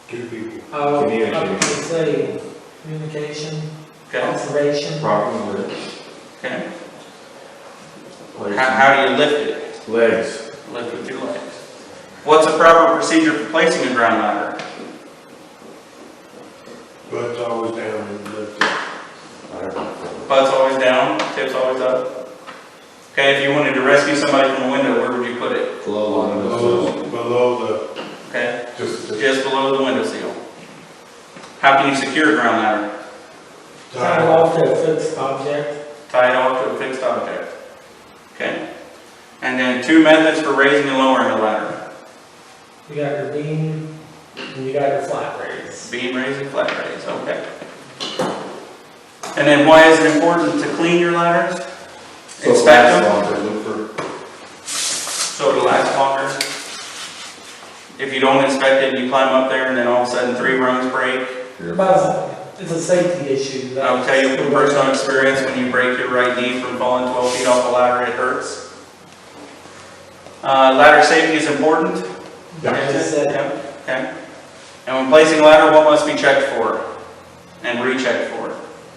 [SPEAKER 4] Two people.
[SPEAKER 3] I would
[SPEAKER 2] Communication.
[SPEAKER 3] say communication,
[SPEAKER 1] Okay.
[SPEAKER 3] observation.
[SPEAKER 2] Proper width.
[SPEAKER 1] Okay.
[SPEAKER 2] Place.
[SPEAKER 1] How do you lift it?
[SPEAKER 5] Legs.
[SPEAKER 1] Lift with your legs. What's a proper procedure for placing a ground ladder?
[SPEAKER 4] Butts always down and lifted.
[SPEAKER 1] Butt's always down, tips always up. Okay, if you wanted to rescue somebody from a window, where would you put it?
[SPEAKER 4] Below the,
[SPEAKER 1] Okay,
[SPEAKER 4] just
[SPEAKER 1] just below the window sill. How can you secure a ground ladder?
[SPEAKER 3] Tie it off to a fixed object.
[SPEAKER 1] Tie it off to a fixed object. Okay. And then 2 methods for raising and lowering a ladder.
[SPEAKER 3] You got your beam and you got your flat raise.
[SPEAKER 1] Beam raise and flat raise, okay. And then why is it important to clean your ladders? Inspect them,
[SPEAKER 5] Look for
[SPEAKER 1] so it'll last longer. If you don't inspect it, you climb up there and then all of a sudden 3 rungs break.
[SPEAKER 3] It's a safety issue.
[SPEAKER 1] I'll tell you from personal experience, when you break your right knee from falling 12 feet off a ladder, it hurts. Ladder safety is important.
[SPEAKER 3] Like I said,
[SPEAKER 1] Yep, okay. And when placing a ladder, what must be checked for and rechecked for?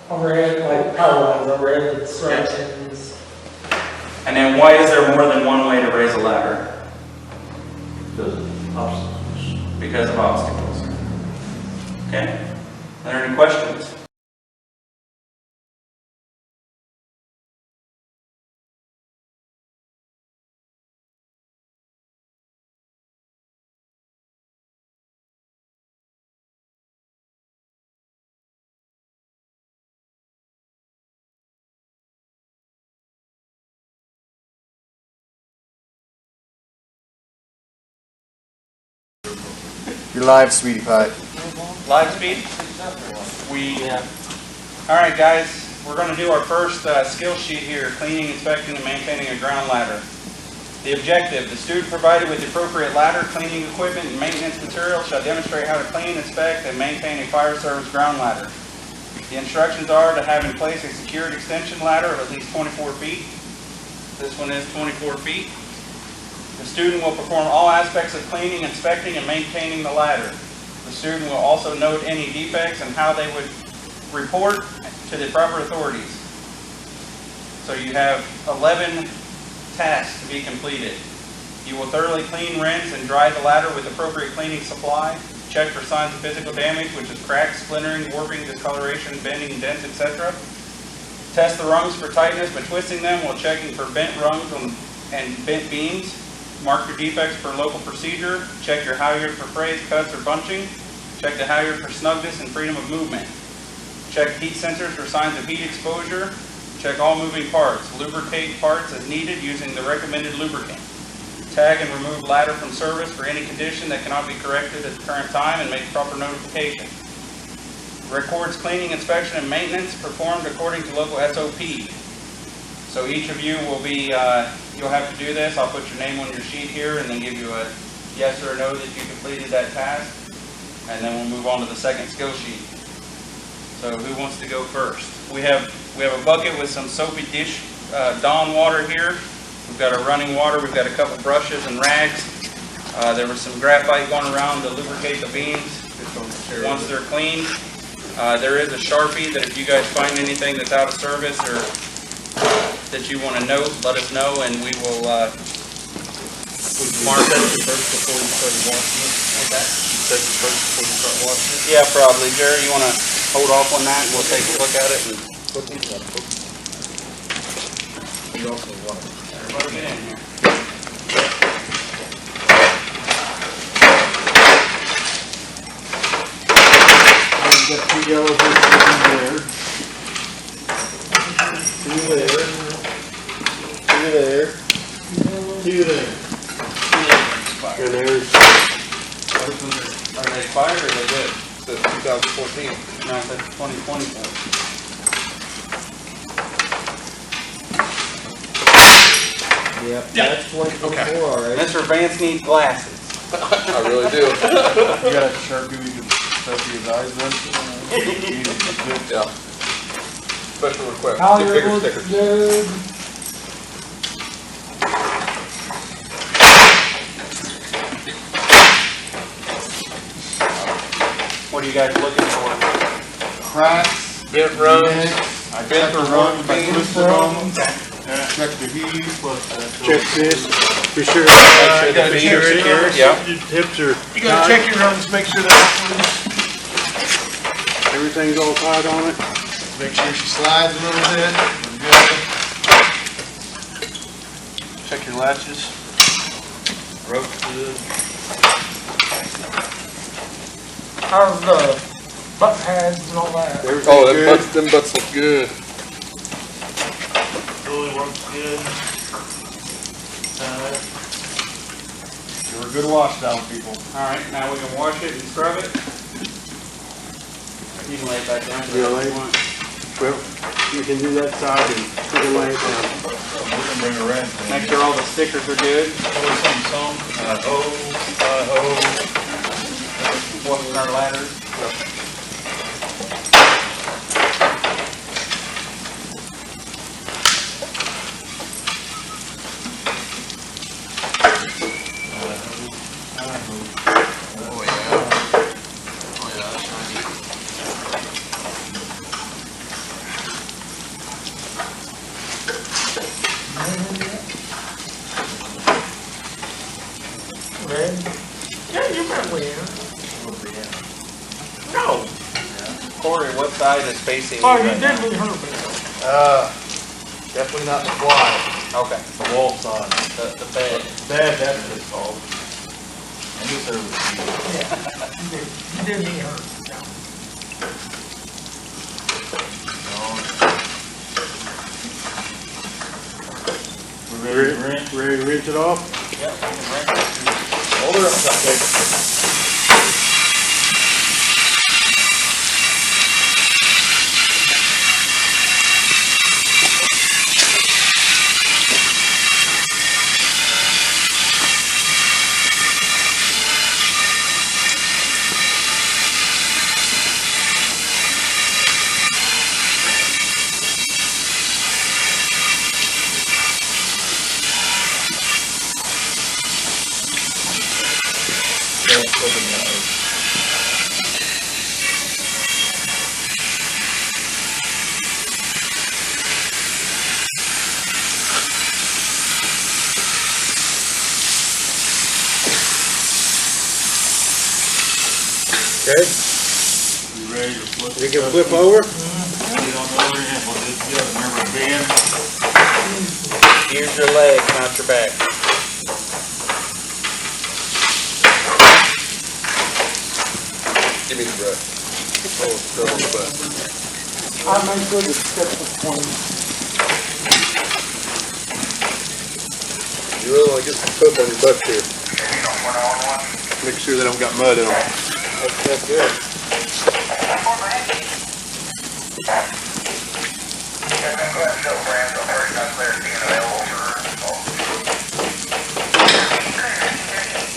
[SPEAKER 3] overhead, like power lines, overhead instructions.
[SPEAKER 1] And then why is there more than one way to raise a ladder?
[SPEAKER 2] Because of obstacles.
[SPEAKER 1] Because of obstacles. Okay? Are there any questions?
[SPEAKER 5] You're live, sweetie pie.
[SPEAKER 1] Live speed? All right, guys, we're going to do our first skill sheet here, cleaning, inspecting, and maintaining a ground ladder. The objective, the student provided with the appropriate ladder, cleaning equipment, and maintenance material shall demonstrate how to clean, inspect, and maintain a fire service ground ladder. The instructions are to have in place a secured extension ladder of at least 24 feet. This one is 24 feet. The student will perform all aspects of cleaning, inspecting, and maintaining the ladder. The student will also note any defects and how they would report to the proper authorities. So you have 11 tasks to be completed. You will thoroughly clean, rinse, and dry the ladder with appropriate cleaning supply. Check for signs of physical damage, which is cracks, splintering, warping, discoloration, bending, dents, etc. Test the rungs for tightness by twisting them while checking for bent rungs and bent beams. Mark your defects per local procedure. Check your halyard for frays, cuts, or bunching. Check the halyard for snugness and freedom of movement. Check heat sensors for signs of heat exposure. Check all moving parts. Lubricate parts as needed using the recommended lubricant. Tag and remove ladder from service for any condition that cannot be corrected at the current time and make proper notification. Records cleaning, inspection, and maintenance performed according to local SOP. So each of you will be, you'll have to do this. I'll put your name on your sheet here and then give you a yes or a no that you completed that task. And then we'll move on to the second skill sheet. So who wants to go first? We have a bucket with some soapy dish Dawn water here. We've got our running water. We've got a couple brushes and rags. There was some graphite going around to lubricate the beams once they're cleaned. There is a Sharpie that if you guys find anything that's out of service or that you want to note, let us know, and we will mark it first before you start washing it. Like that? First before you start washing it? Yeah, probably. Jerry, you want to hold off on that, and we'll take a look at it. And everybody get in here.
[SPEAKER 5] got 2 yellow pieces there. 2 there. 2 there. 2 there. And there's,
[SPEAKER 1] Are they expired or they good?
[SPEAKER 6] Says 2014.
[SPEAKER 1] No, that's 2024.
[SPEAKER 5] yep, that's 24, all right.
[SPEAKER 1] Mr. Vance needs glasses.
[SPEAKER 6] I really do.
[SPEAKER 5] You got a Sharpie we can stuff his eyes with?
[SPEAKER 6] Yeah. Special request.
[SPEAKER 3] How
[SPEAKER 6] Get
[SPEAKER 3] your
[SPEAKER 6] bigger
[SPEAKER 3] looks
[SPEAKER 6] stickers.
[SPEAKER 3] good.
[SPEAKER 1] What are you guys looking for?
[SPEAKER 5] Cracks.
[SPEAKER 6] Bent runs.
[SPEAKER 5] nicks. I
[SPEAKER 6] Bent
[SPEAKER 5] check the
[SPEAKER 6] or
[SPEAKER 5] runs,
[SPEAKER 6] run
[SPEAKER 5] I
[SPEAKER 6] beans.
[SPEAKER 5] twisted them. Check the heat.
[SPEAKER 7] Check this, be sure,
[SPEAKER 6] Make sure
[SPEAKER 7] you gotta
[SPEAKER 6] the
[SPEAKER 7] check
[SPEAKER 6] feet are
[SPEAKER 7] your
[SPEAKER 6] secure.
[SPEAKER 7] runs,
[SPEAKER 6] Yeah.
[SPEAKER 7] your hips are.
[SPEAKER 5] You gotta check your runs, make sure that
[SPEAKER 7] Everything's all tight on it.
[SPEAKER 5] make sure she slides a little bit. We're good. Check your latches. Rope's good.
[SPEAKER 3] How's the butt pads and all that?
[SPEAKER 6] Oh, them butts look good.
[SPEAKER 5] Really works good. You're a good wash down, people.
[SPEAKER 1] Alright, now we can wash it and scrub it. You can lay it back down. if
[SPEAKER 7] Yeah,
[SPEAKER 1] you
[SPEAKER 7] lay it.
[SPEAKER 1] want.
[SPEAKER 7] Well, you can do that side and you can lay it down.
[SPEAKER 5] We can bring a wrench.
[SPEAKER 1] Make sure all the stickers are good. Washing our ladders.
[SPEAKER 5] Oh yeah. Oh yeah, that's nice.
[SPEAKER 3] Red? Yeah, you can win. No.
[SPEAKER 1] Corey, what side is facing
[SPEAKER 3] Oh,
[SPEAKER 1] you
[SPEAKER 3] you
[SPEAKER 1] right
[SPEAKER 3] did
[SPEAKER 1] now?
[SPEAKER 3] really hurt me.
[SPEAKER 5] Definitely not the fly.
[SPEAKER 1] Okay.
[SPEAKER 5] The wall side.
[SPEAKER 1] The bed.
[SPEAKER 5] Bad, that's what it's called. And this over the
[SPEAKER 3] You did me hurt.
[SPEAKER 5] We're ready to rinse.
[SPEAKER 7] Ready to rinse it off?
[SPEAKER 1] Yep, we can rinse it.
[SPEAKER 5] Hold her upside down.
[SPEAKER 7] Okay,
[SPEAKER 5] You ready to flip?
[SPEAKER 7] you can flip over.
[SPEAKER 5] Get on the other end, we'll just get it. Remember bend.
[SPEAKER 1] Use your legs, not your back.
[SPEAKER 6] Give me the brush. Oh, throw on the butt.
[SPEAKER 3] I make sure the steps are clean.
[SPEAKER 6] You really want to get some poop on your butt here. Make sure they don't got mud in them.
[SPEAKER 3] That's good.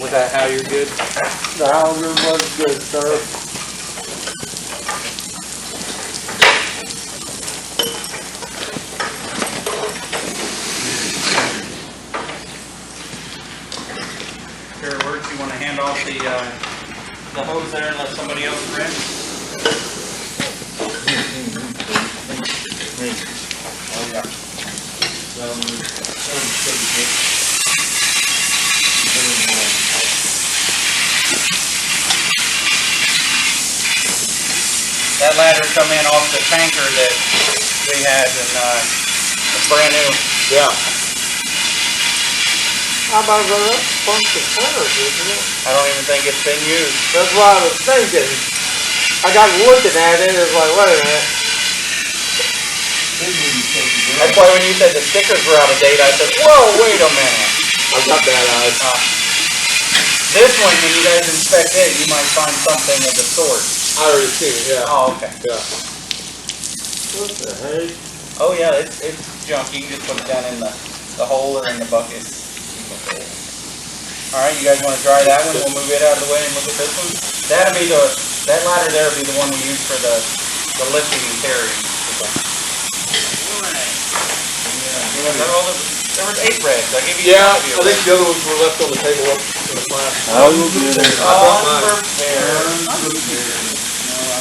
[SPEAKER 1] Was that how you're good?
[SPEAKER 3] The Hauser was good, sir.
[SPEAKER 1] Sure, works. You want to hand off the hose there and let somebody else rinse?
[SPEAKER 5] Oh yeah.
[SPEAKER 1] That ladder come in off the tanker that we had and it's brand new.
[SPEAKER 6] Yeah.
[SPEAKER 3] How about that bunch of cars, isn't it?
[SPEAKER 1] I don't even think it's been used.
[SPEAKER 3] That's what I was thinking.
[SPEAKER 7] I got looking at it, it was like, wait a minute.
[SPEAKER 1] That's why when you said the stickers were out of date, I said, whoa, wait a minute.
[SPEAKER 7] I've got bad eyes.
[SPEAKER 1] This one, when you guys inspect it, you might find something of the sort.
[SPEAKER 7] I already seen it, yeah.
[SPEAKER 1] Oh, okay.
[SPEAKER 7] Yeah.
[SPEAKER 2] What the heck?
[SPEAKER 1] Oh yeah, it's junk. You can just put it down in the hole or in the bucket. Alright, you guys want to try that one? We'll move it out of the way and look at this one. That'll be that ladder there will be the one we use for the lifting and carrying. Is that all there was 8 rags. I gave you
[SPEAKER 7] Yeah,
[SPEAKER 1] five
[SPEAKER 7] I think the other ones were left on the table up in the class.
[SPEAKER 2] I will get it.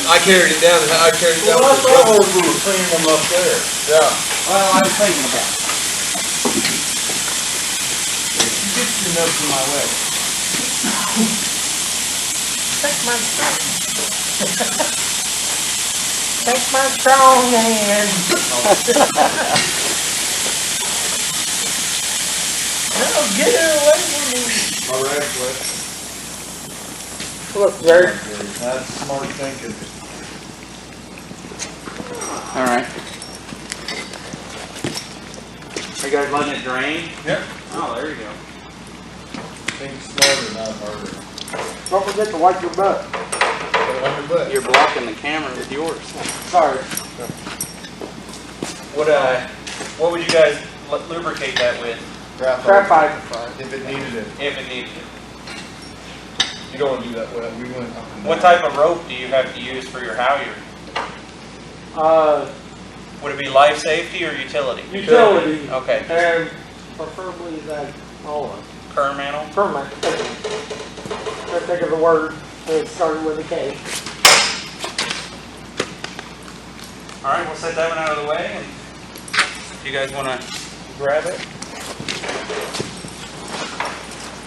[SPEAKER 7] I carried it down, I carried it down.
[SPEAKER 2] Well, I thought we were cleaning them up there.
[SPEAKER 7] Yeah.
[SPEAKER 1] Well, I was thinking about it.
[SPEAKER 5] Get your notes in my way.
[SPEAKER 3] Take my strong hand. No, get it away from me.
[SPEAKER 4] My rag's wet.
[SPEAKER 7] Look, Jerry.
[SPEAKER 5] That's smart thinking.
[SPEAKER 1] Alright. Are you guys letting it drain?
[SPEAKER 5] Yep.
[SPEAKER 1] Oh, there you go.
[SPEAKER 5] Think smarter, not harder.
[SPEAKER 7] Don't forget to wipe your butt.
[SPEAKER 1] You're blocking the camera with yours.
[SPEAKER 7] Sorry.
[SPEAKER 1] What would you guys lubricate that with?
[SPEAKER 7] Graphite.
[SPEAKER 5] If it needed it.
[SPEAKER 1] If it needed it?
[SPEAKER 5] You don't want to do that well. We went up and down.
[SPEAKER 1] What type of rope do you have to use for your halyard? Would it be life safety or utility?
[SPEAKER 7] Utility.
[SPEAKER 1] Okay.
[SPEAKER 7] And preferably that, hold on.
[SPEAKER 1] Kern mantle?
[SPEAKER 7] Permanent. Can't think of the word. It started with a K.
[SPEAKER 1] Alright, we'll set that one out of the way. And if you guys want to grab it.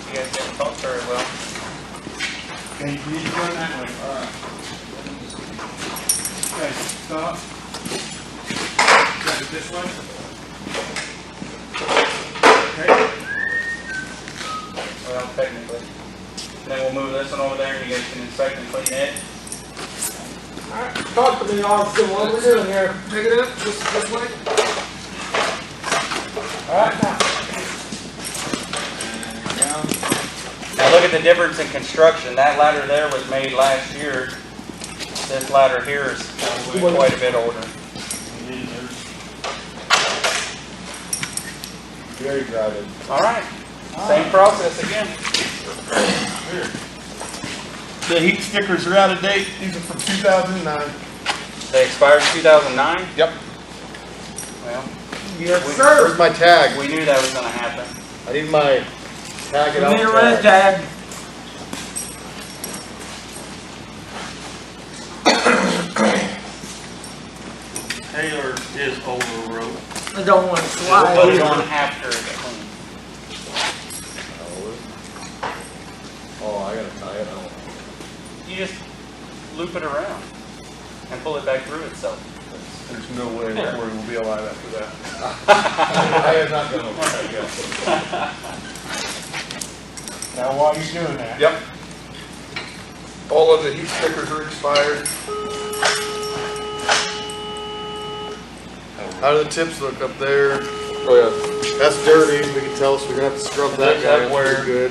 [SPEAKER 1] You guys didn't talk very well.
[SPEAKER 5] Okay, you need to go that way. Alright. Okay, stop. Grab it this way. Okay.
[SPEAKER 1] Well, technically. Then we'll move this one over there and you guys can inspect and clean it.
[SPEAKER 7] Alright, talk to me, Austin, what are we doing here?
[SPEAKER 5] Pick it up this way.
[SPEAKER 7] Alright, now.
[SPEAKER 5] And down.
[SPEAKER 1] Now look at the difference in construction. That ladder there was made last year. This ladder here is quite a bit older.
[SPEAKER 5] Very crowded.
[SPEAKER 1] Alright, same process again.
[SPEAKER 5] The heat stickers are out of date. These are from 2009.
[SPEAKER 1] They expired 2009?
[SPEAKER 5] Yep.
[SPEAKER 1] Well,
[SPEAKER 7] Yes, sir.
[SPEAKER 5] Where's my tag?
[SPEAKER 1] we knew that was going to happen.
[SPEAKER 5] I need my tag it out.
[SPEAKER 7] Need a red tag.
[SPEAKER 2] Taylor is over road.
[SPEAKER 7] I don't want to
[SPEAKER 1] Put
[SPEAKER 7] slide.
[SPEAKER 1] it on after it's clean.
[SPEAKER 5] Oh, I gotta tie it on.
[SPEAKER 1] You just loop it around and pull it back through itself.
[SPEAKER 5] There's no way that Corey will be alive after that. I am not gonna let that
[SPEAKER 7] Now, while you're doing that.
[SPEAKER 5] go. Yep. All of the heat stickers are expired. How do the tips look up there? Oh yeah. That's dirty, we can tell, so we're gonna have to scrub that guy. That's pretty good.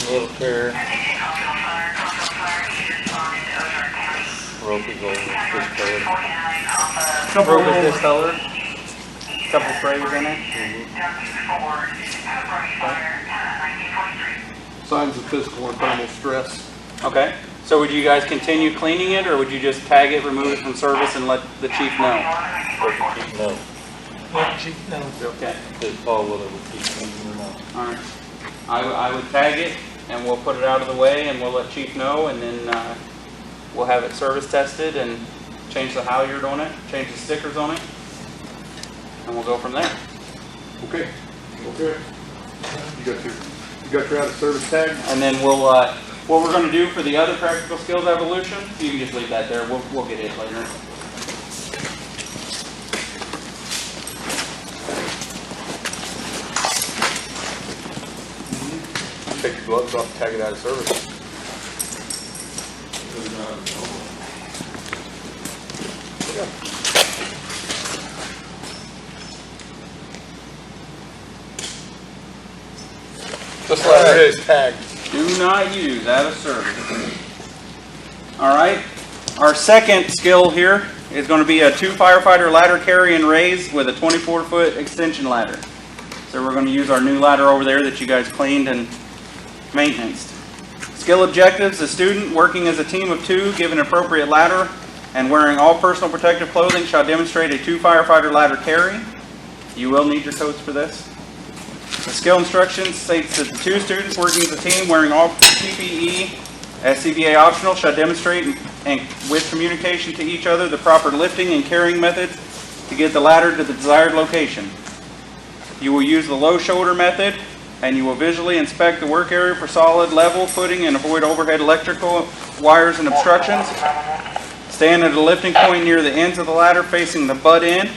[SPEAKER 5] A little tear.
[SPEAKER 2] Rope is over. This color.
[SPEAKER 1] Rope is this color. Couple sprays in it.
[SPEAKER 7] Signs of physical and thermal stress.
[SPEAKER 1] Okay. So would you guys continue cleaning it, or would you just tag it, remove it from service, and let the chief know?
[SPEAKER 2] No.
[SPEAKER 7] Yeah, chief knows.
[SPEAKER 1] Okay.
[SPEAKER 2] They call whether we keep using or not.
[SPEAKER 1] All right. I would tag it, and we'll put it out of the way, and we'll let chief know, and then we'll have it service tested and change the halyard on it, change the stickers on it, and we'll go from there.
[SPEAKER 6] Okay, okay. You got your out of service tag?
[SPEAKER 1] And then we'll, what we're going to do for the other practical skills evolution, you can just leave that there. We'll get it later.
[SPEAKER 5] Take your gloves off, tag it out of service.
[SPEAKER 6] It's tagged.
[SPEAKER 1] Do not use out of service. All right. Our second skill here is going to be a 2 firefighter ladder carry and raise with a 24-foot extension ladder. So we're going to use our new ladder over there that you guys cleaned and maintenanced. Skill objectives: a student working as a team of 2, given an appropriate ladder and wearing all personal protective clothing, shall demonstrate a 2 firefighter ladder carry. You will need your coats for this. The skill instructions states that the 2 students working as a team wearing all PPE, SCBA optional, shall demonstrate and with communication to each other the proper lifting and carrying methods to get the ladder to the desired location. You will use the low shoulder method, and you will visually inspect the work area for solid level footing and avoid overhead electrical wires and obstructions. Stand at a lifting point near the ends of the ladder facing the butt end.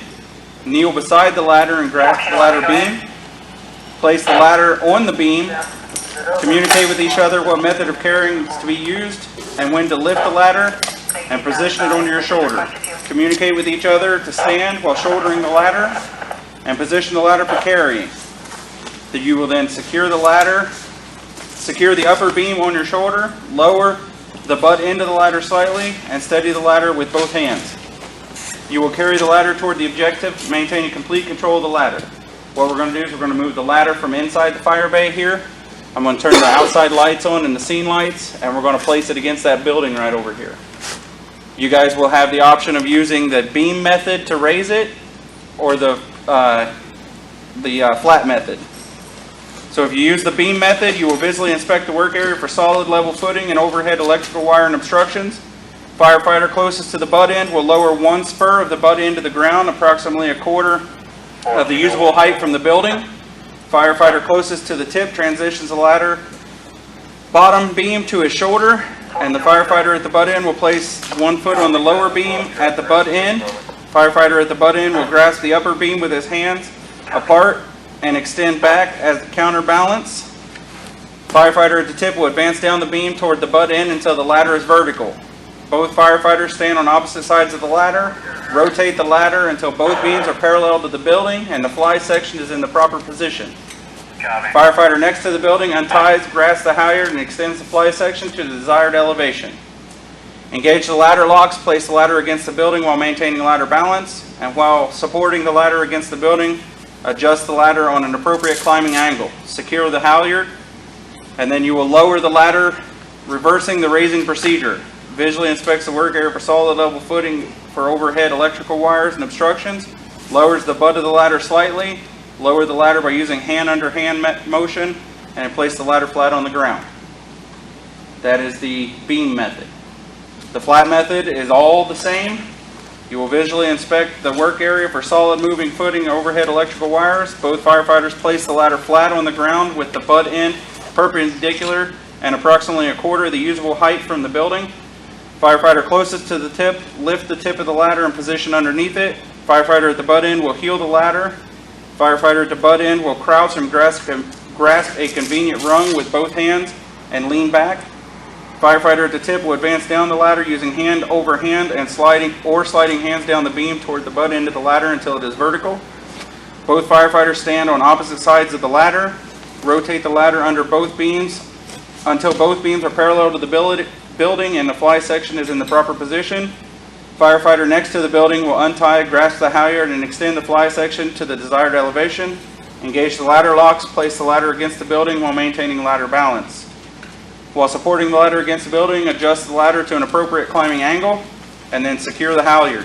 [SPEAKER 1] Kneel beside the ladder and grasp the ladder beam. Place the ladder on the beam. Communicate with each other what method of carrying is to be used and when to lift the ladder and position it on your shoulder. Communicate with each other to stand while shouldering the ladder and position the ladder for carrying. You will then secure the ladder, secure the upper beam on your shoulder, lower the butt end of the ladder slightly, and steady the ladder with both hands. You will carry the ladder toward the objective, maintaining complete control of the ladder. What we're going to do is we're going to move the ladder from inside the fire bay here. I'm going to turn the outside lights on and the scene lights, and we're going to place it against that building right over here. You guys will have the option of using the beam method to raise it, or the flat method. So if you use the beam method, you will visually inspect the work area for solid level footing and overhead electrical wire and obstructions. Firefighter closest to the butt end will lower 1 spur of the butt end to the ground, approximately 1/4 of the usable height from the building. Firefighter closest to the tip transitions the ladder bottom beam to his shoulder, and the firefighter at the butt end will place 1 foot on the lower beam at the butt end. Firefighter at the butt end will grasp the upper beam with his hands apart and extend back as a counterbalance. Firefighter at the tip will advance down the beam toward the butt end until the ladder is vertical. Both firefighters stand on opposite sides of the ladder. Rotate the ladder until both beams are parallel to the building and the fly section is in the proper position. Firefighter next to the building unties, grasps the halyard, and extends the fly section to the desired elevation. Engage the ladder locks, place the ladder against the building while maintaining ladder balance, and while supporting the ladder against the building, adjust the ladder on an appropriate climbing angle. Secure the halyard, and then you will lower the ladder, reversing the raising procedure. Visually inspects the work area for solid level footing for overhead electrical wires and obstructions. Lowers the butt of the ladder slightly. Lower the ladder by using hand under hand motion, and place the ladder flat on the ground. That is the beam method. The flat method is all the same. You will visually inspect the work area for solid moving footing overhead electrical wires. Both firefighters place the ladder flat on the ground with the butt end perpendicular and approximately 1/4 of the usable height from the building. Firefighter closest to the tip, lift the tip of the ladder and position underneath it. Firefighter at the butt end will heel the ladder. Firefighter at the butt end will crouch and grasp a convenient rung with both hands and lean back. Firefighter at the tip will advance down the ladder using hand over hand and sliding hands down the beam toward the butt end of the ladder until it is vertical. Both firefighters stand on opposite sides of the ladder. Rotate the ladder under both beams until both beams are parallel to the building and the fly section is in the proper position. Firefighter next to the building will untie, grasp the halyard, and extend the fly section to the desired elevation. Engage the ladder locks, place the ladder against the building while maintaining ladder balance. While supporting the ladder against the building, adjust the ladder to an appropriate climbing angle, and then secure the halyard.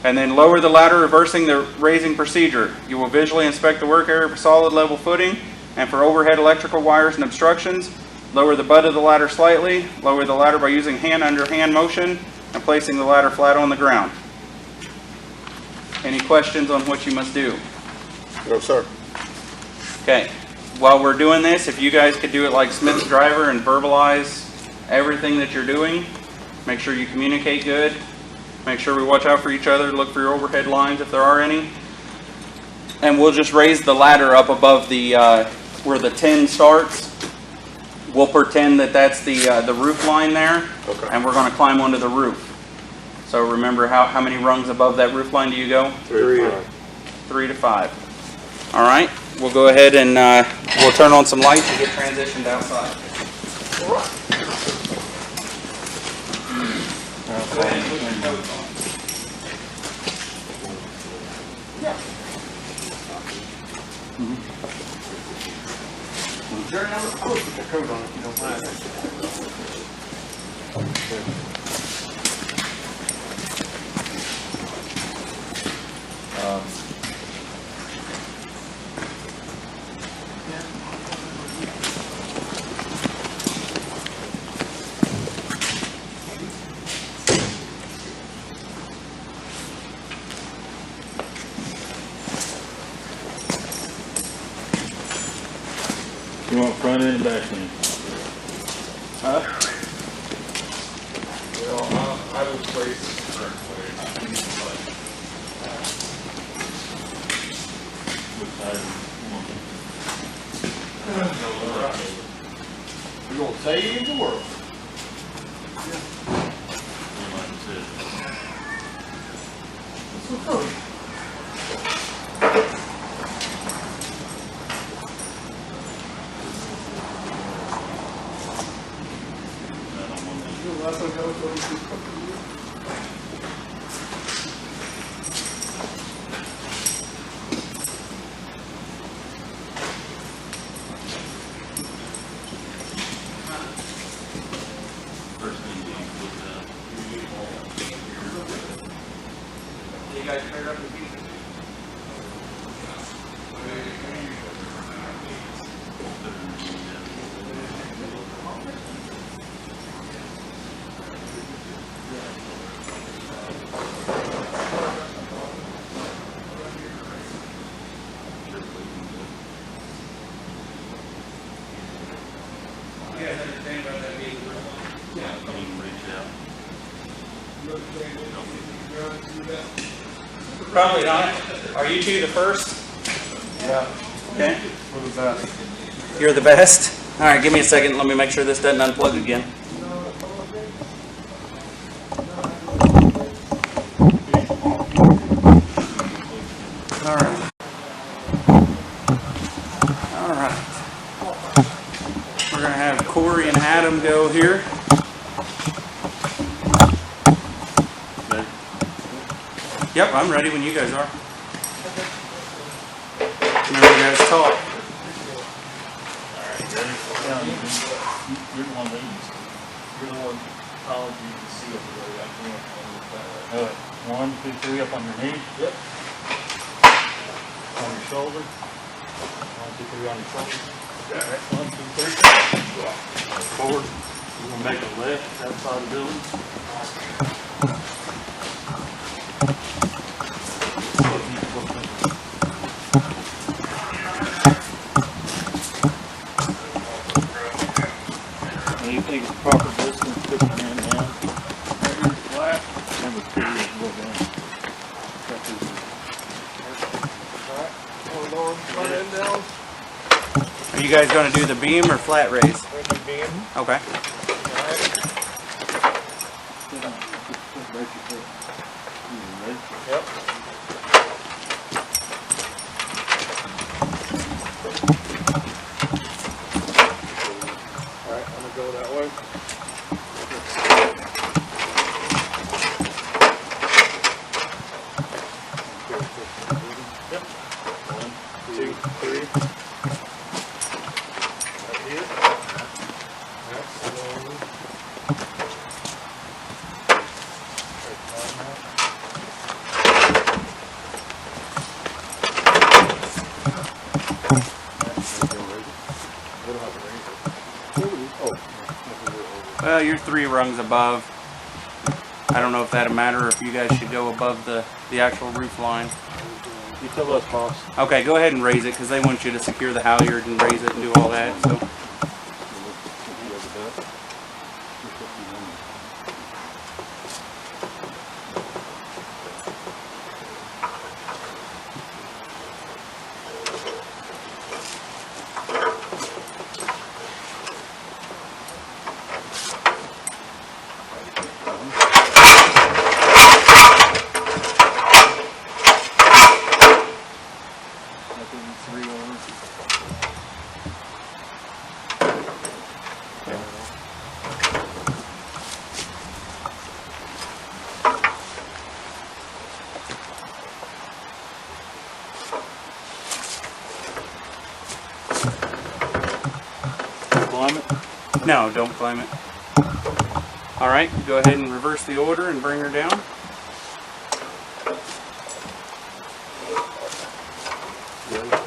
[SPEAKER 1] And then lower the ladder, reversing the raising procedure. You will visually inspect the work area for solid level footing and for overhead electrical wires and obstructions. Lower the butt of the ladder slightly. Lower the ladder by using hand under hand motion and placing the ladder flat on the ground. Any questions on what you must do?
[SPEAKER 6] No, sir.
[SPEAKER 1] Okay. While we're doing this, if you guys could do it like Smith's driver and verbalize everything that you're doing, make sure you communicate good. Make sure we watch out for each other. Look for your overhead lines if there are any. And we'll just raise the ladder up above the where the 10 starts. We'll pretend that that's the roof line there,
[SPEAKER 6] Okay.
[SPEAKER 1] and we're going to climb onto the roof. So remember how many rungs above that roof line do you go?
[SPEAKER 6] 3.
[SPEAKER 1] 3 to 5. All right, we'll go ahead and We'll turn on some lights and get transitioned outside. Go ahead and put your coats on.
[SPEAKER 5] Jerry, I'll put the coat on if you don't mind.
[SPEAKER 2] You want front end and back end?
[SPEAKER 5] Well, I would place it a certain way.
[SPEAKER 2] Which side
[SPEAKER 5] We're gonna save the world.
[SPEAKER 2] like you said. First thing you
[SPEAKER 1] You guys cleared up the feet? You guys understand about that being real?
[SPEAKER 2] Yeah, you can reach out.
[SPEAKER 1] Probably not. Are you two the first?
[SPEAKER 5] Yeah,
[SPEAKER 1] Okay.
[SPEAKER 5] we're the best.
[SPEAKER 1] You're the best? All right, give me a second. Let me make sure this doesn't unplug again. All right. All right. We're going to have Corey and Adam go here. Yep, I'm ready when you guys are. Remember, you guys talk.
[SPEAKER 2] Alright, ready? You're the one leading. You're the one, you can see it the way I can. Alright, 1, 2, 3, up on your knee. Yep. On your shoulder. 1, 2, 3 on your shoulder. Alright, 1, 2, 3. Forward. You're gonna make a left outside the building. When you think it's proper distance, put your hand down. Flat. Number 2 is go down.
[SPEAKER 5] Oh Lord, front end down.
[SPEAKER 1] Are you guys going to do the beam or flat raise?
[SPEAKER 5] We're gonna do beam.
[SPEAKER 1] Okay.
[SPEAKER 5] Yep. Alright, I'm gonna go that way. Yep. 1, 2, 3. Right here.
[SPEAKER 1] Well, you're 3 rungs above. I don't know if that'll matter or if you guys should go above the actual roof line.
[SPEAKER 2] You tell us, boss.
[SPEAKER 1] Okay, go ahead and raise it because they want you to secure the halyard and raise it and do all that. So. No, don't climb it. All right, go ahead and reverse the order and bring her down.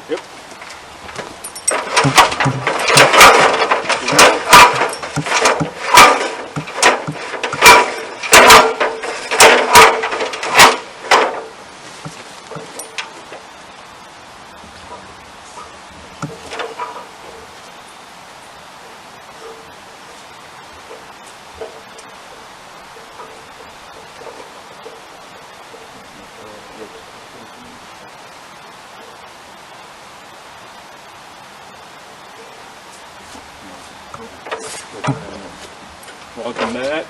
[SPEAKER 6] Yep.
[SPEAKER 2] Welcome back.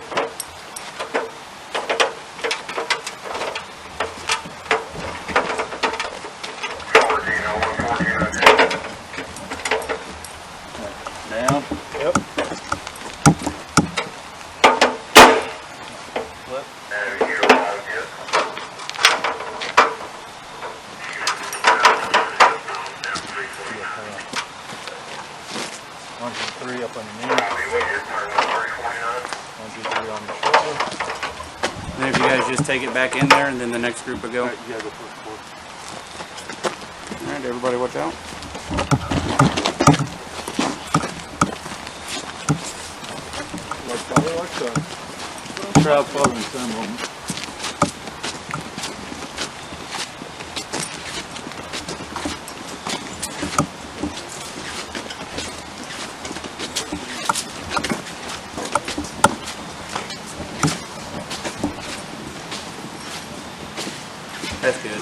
[SPEAKER 2] Down.
[SPEAKER 6] Yep.
[SPEAKER 2] One, two, three up underneath. One, two, three on the shoulder.
[SPEAKER 1] And then if you guys just take it back in there, and then the next group will go.
[SPEAKER 6] All right, you gotta go first,
[SPEAKER 1] All right, everybody watch out.
[SPEAKER 2] Crowd following some of them.
[SPEAKER 1] That's good.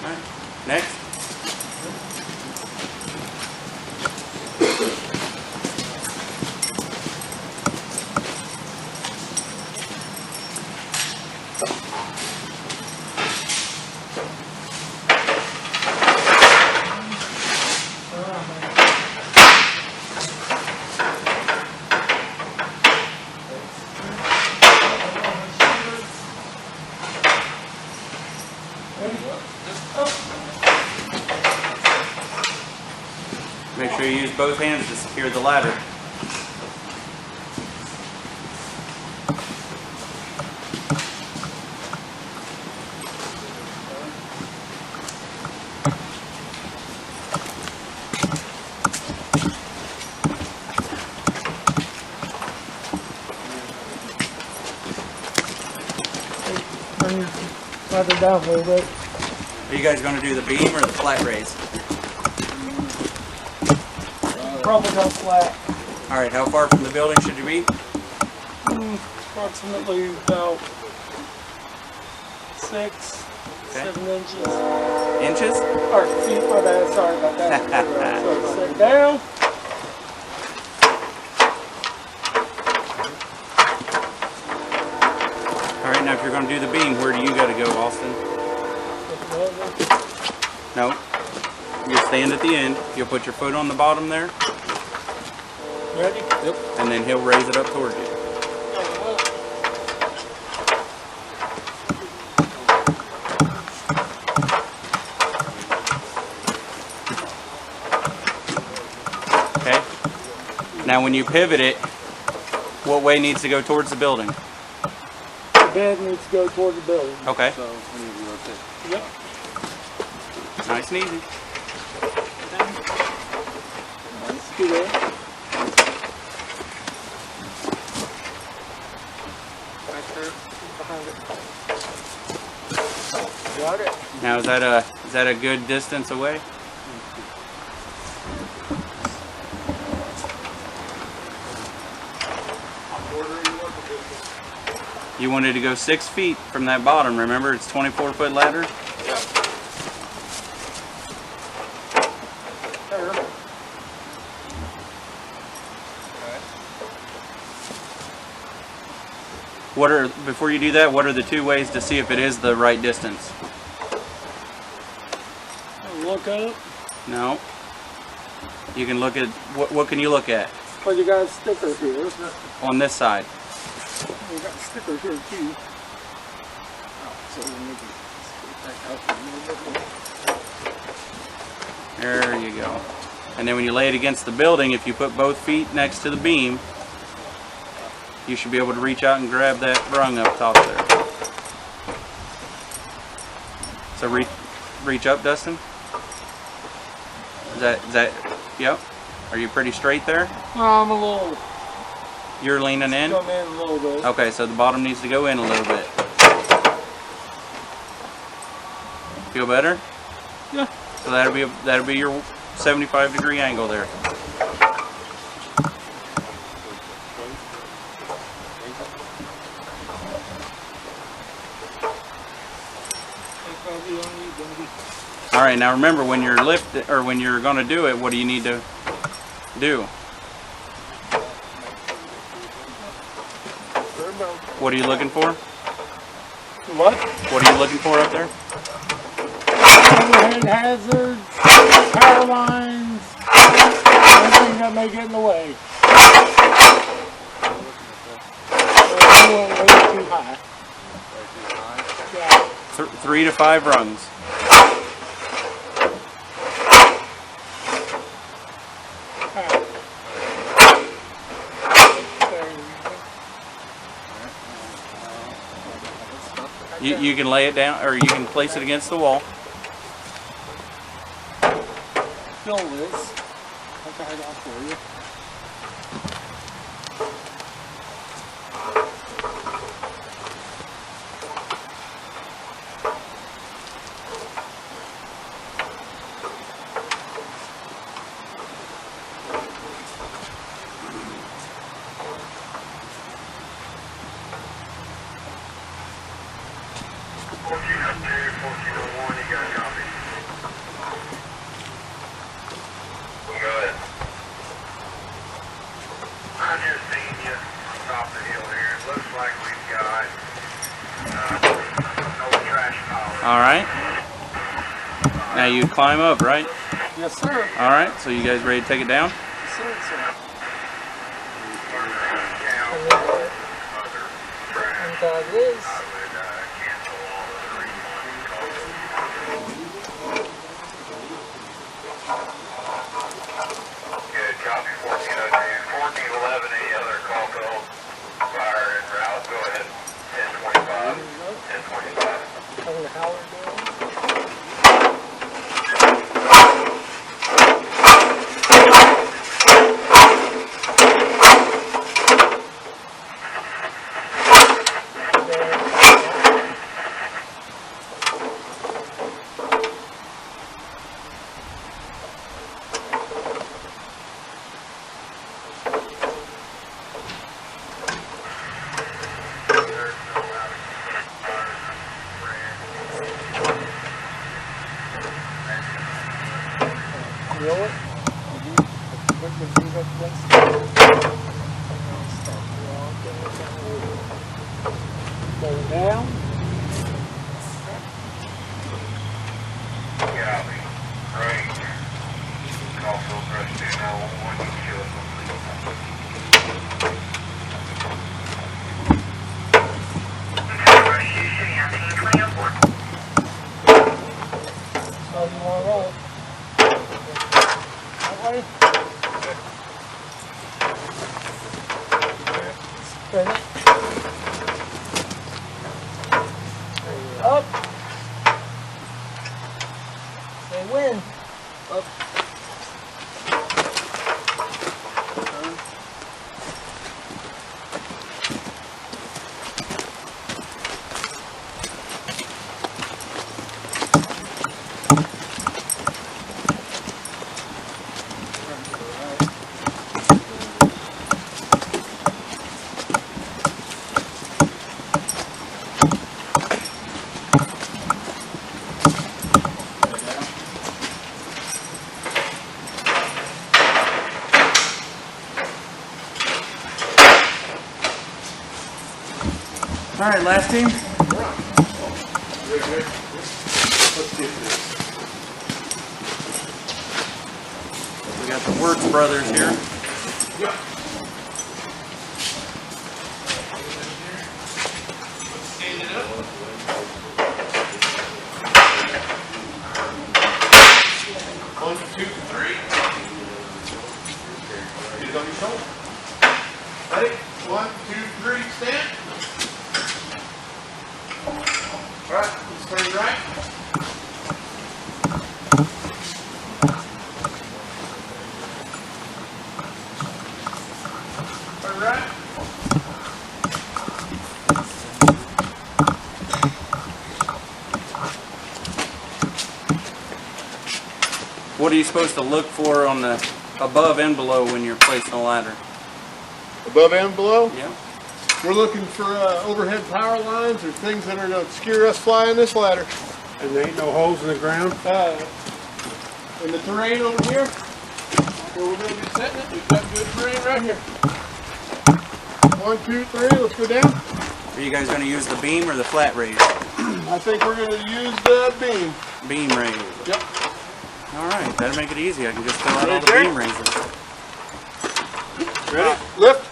[SPEAKER 1] All right, next. Make sure you use both hands to secure the ladder.
[SPEAKER 7] Bring your ladder down a little bit.
[SPEAKER 1] Are you guys going to do the beam or the flat raise?
[SPEAKER 7] Probably go flat.
[SPEAKER 1] All right, how far from the building should you be?
[SPEAKER 7] Approximately about 6, 7 inches.
[SPEAKER 1] Inches?
[SPEAKER 7] Or feet, my bad, sorry about that. So sit down.
[SPEAKER 1] All right, now if you're going to do the beam, where do you got to go, Austin? No. You stand at the end. You'll put your foot on the bottom there,
[SPEAKER 7] Ready?
[SPEAKER 1] Yep. And then he'll raise it up towards you. Okay. Now when you pivot it, what way needs to go towards the building?
[SPEAKER 7] The bed needs to go toward the building.
[SPEAKER 1] Okay.
[SPEAKER 6] So, we need to rotate.
[SPEAKER 7] Yep.
[SPEAKER 1] Nice and easy.
[SPEAKER 7] Let's do that. Right there, behind it. Got it.
[SPEAKER 1] Now is that a good distance away? You wanted to go 6 feet from that bottom. Remember, it's 24-foot ladder.
[SPEAKER 7] There.
[SPEAKER 1] Before you do that, what are the 2 ways to see if it is the right distance?
[SPEAKER 7] Look up.
[SPEAKER 1] No. You can look at, what can you look at?
[SPEAKER 7] Well, you got a sticker here.
[SPEAKER 1] On this side.
[SPEAKER 7] We got a sticker here too. So we need to get back out a little bit more.
[SPEAKER 1] There you go. And then when you lay it against the building, if you put both feet next to the beam, you should be able to reach out and grab that rung up top there. So reach up, Dustin. Is that, yep. Are you pretty straight there?
[SPEAKER 7] I'm a little,
[SPEAKER 1] You're leaning in?
[SPEAKER 7] come in a little bit.
[SPEAKER 1] Okay, so the bottom needs to go in a little bit. Feel better?
[SPEAKER 7] Yeah.
[SPEAKER 1] So that'll be your 75-degree angle there. All right, now remember when you're when you're going to do it, what do you need to do? What are you looking for?
[SPEAKER 7] What?
[SPEAKER 1] What are you looking for up there?
[SPEAKER 7] Overhead hazards, power lines, anything that may get in the way. We won't lay it too high. Yeah.
[SPEAKER 1] 3 to 5 rungs. You can lay it down, or you can place it against the wall.
[SPEAKER 7] Fill this. I'll tie it off for you.
[SPEAKER 1] All right. Now you climb up, right?
[SPEAKER 7] Yes, sir.
[SPEAKER 1] All right. So you guys ready to take it down?
[SPEAKER 7] Yes, sir. And that is.
[SPEAKER 8] Good, copy 1402, 1411, any other call code, fire and route, go ahead, 1025, 1025.
[SPEAKER 7] On the Howard Dam. Roll it. Go down.
[SPEAKER 8] Copy, great. Call field rush 2911, you can kill us on
[SPEAKER 7] So you want to roll it? That way. Spin it. Up. Say win. Up.
[SPEAKER 1] All right, last team. We got the Wirtz brothers here.
[SPEAKER 6] 1, 2, 3. Get it on your shoulder. Ready? 1, 2, 3, stand. Alright, let's turn right. Turn right.
[SPEAKER 1] What are you supposed to look for on the above and below when you're placing a ladder?
[SPEAKER 5] Above and below?
[SPEAKER 1] Yeah.
[SPEAKER 5] We're looking for overhead power lines or things that are going to obscure us flying this ladder.
[SPEAKER 4] And there ain't no holes in the ground?
[SPEAKER 5] In the terrain over here, where we're going to be setting it, we've got good terrain right here. 1, 2, 3, let's go down.
[SPEAKER 1] Are you guys going to use the beam or the flat raise?
[SPEAKER 5] I think we're going to use the beam.
[SPEAKER 1] Beam raise.
[SPEAKER 5] Yep.
[SPEAKER 1] All right, that'll make it easy. I can just fill out all
[SPEAKER 5] Right
[SPEAKER 1] the
[SPEAKER 5] there.
[SPEAKER 1] beam raises.
[SPEAKER 5] Ready? Lift.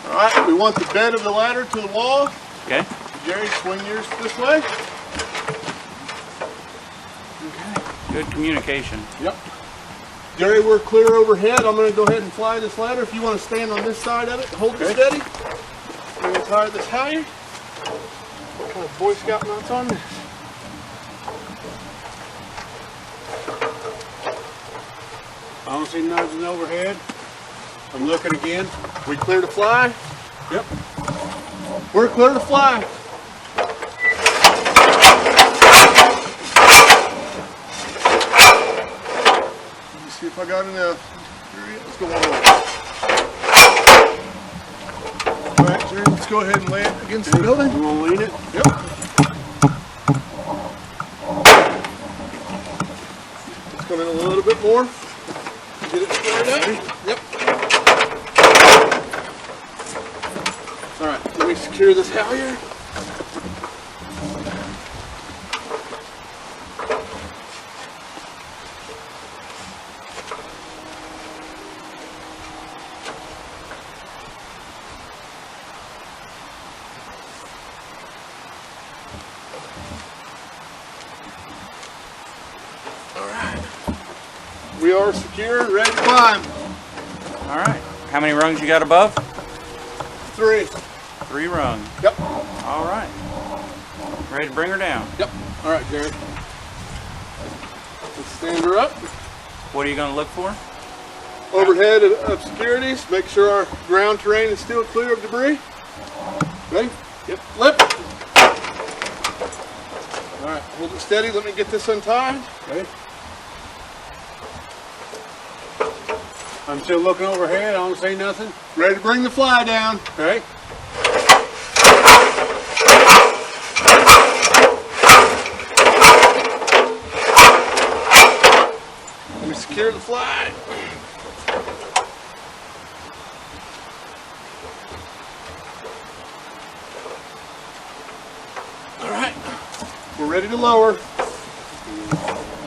[SPEAKER 5] All right, we want the bed of the ladder to the wall.
[SPEAKER 1] Okay.
[SPEAKER 5] Jerry, swing yours this way.
[SPEAKER 1] Good communication.
[SPEAKER 5] Yep. Jerry, we're clear overhead. I'm going to go ahead and fly this ladder. If you want to stand on this side of it, hold it steady. We're going to tie this halyard. What kind of Boy Scout knots on this?
[SPEAKER 4] I don't see nothing overhead. I'm looking again.
[SPEAKER 5] We clear to fly?
[SPEAKER 4] Yep.
[SPEAKER 5] We're clear to fly. Let me see if I got enough. Let's go one more. All right, Jerry, let's go ahead and lay it against the building.
[SPEAKER 4] You want to lean it?
[SPEAKER 5] Yep. Let's come in a little bit more. Get it squared up. Yep. All right, let me secure this halyard. We are secure and ready to climb.
[SPEAKER 1] All right. How many rungs you got above?
[SPEAKER 5] 3.
[SPEAKER 1] 3 rungs.
[SPEAKER 5] Yep.
[SPEAKER 1] All right. Ready to bring her down.
[SPEAKER 5] Yep. All right, Jerry. Let's stand her up.
[SPEAKER 1] What are you going to look for?
[SPEAKER 5] Overhead obscurities. Make sure our ground terrain is still clear of debris. Ready? Yep. Flip. All right. Hold it steady. Let me get this untied.
[SPEAKER 4] Okay. I'm still looking overhead. I don't see nothing.
[SPEAKER 5] Ready to bring the fly down.
[SPEAKER 4] Okay.
[SPEAKER 5] Let me secure the fly. All right. We're ready to lower.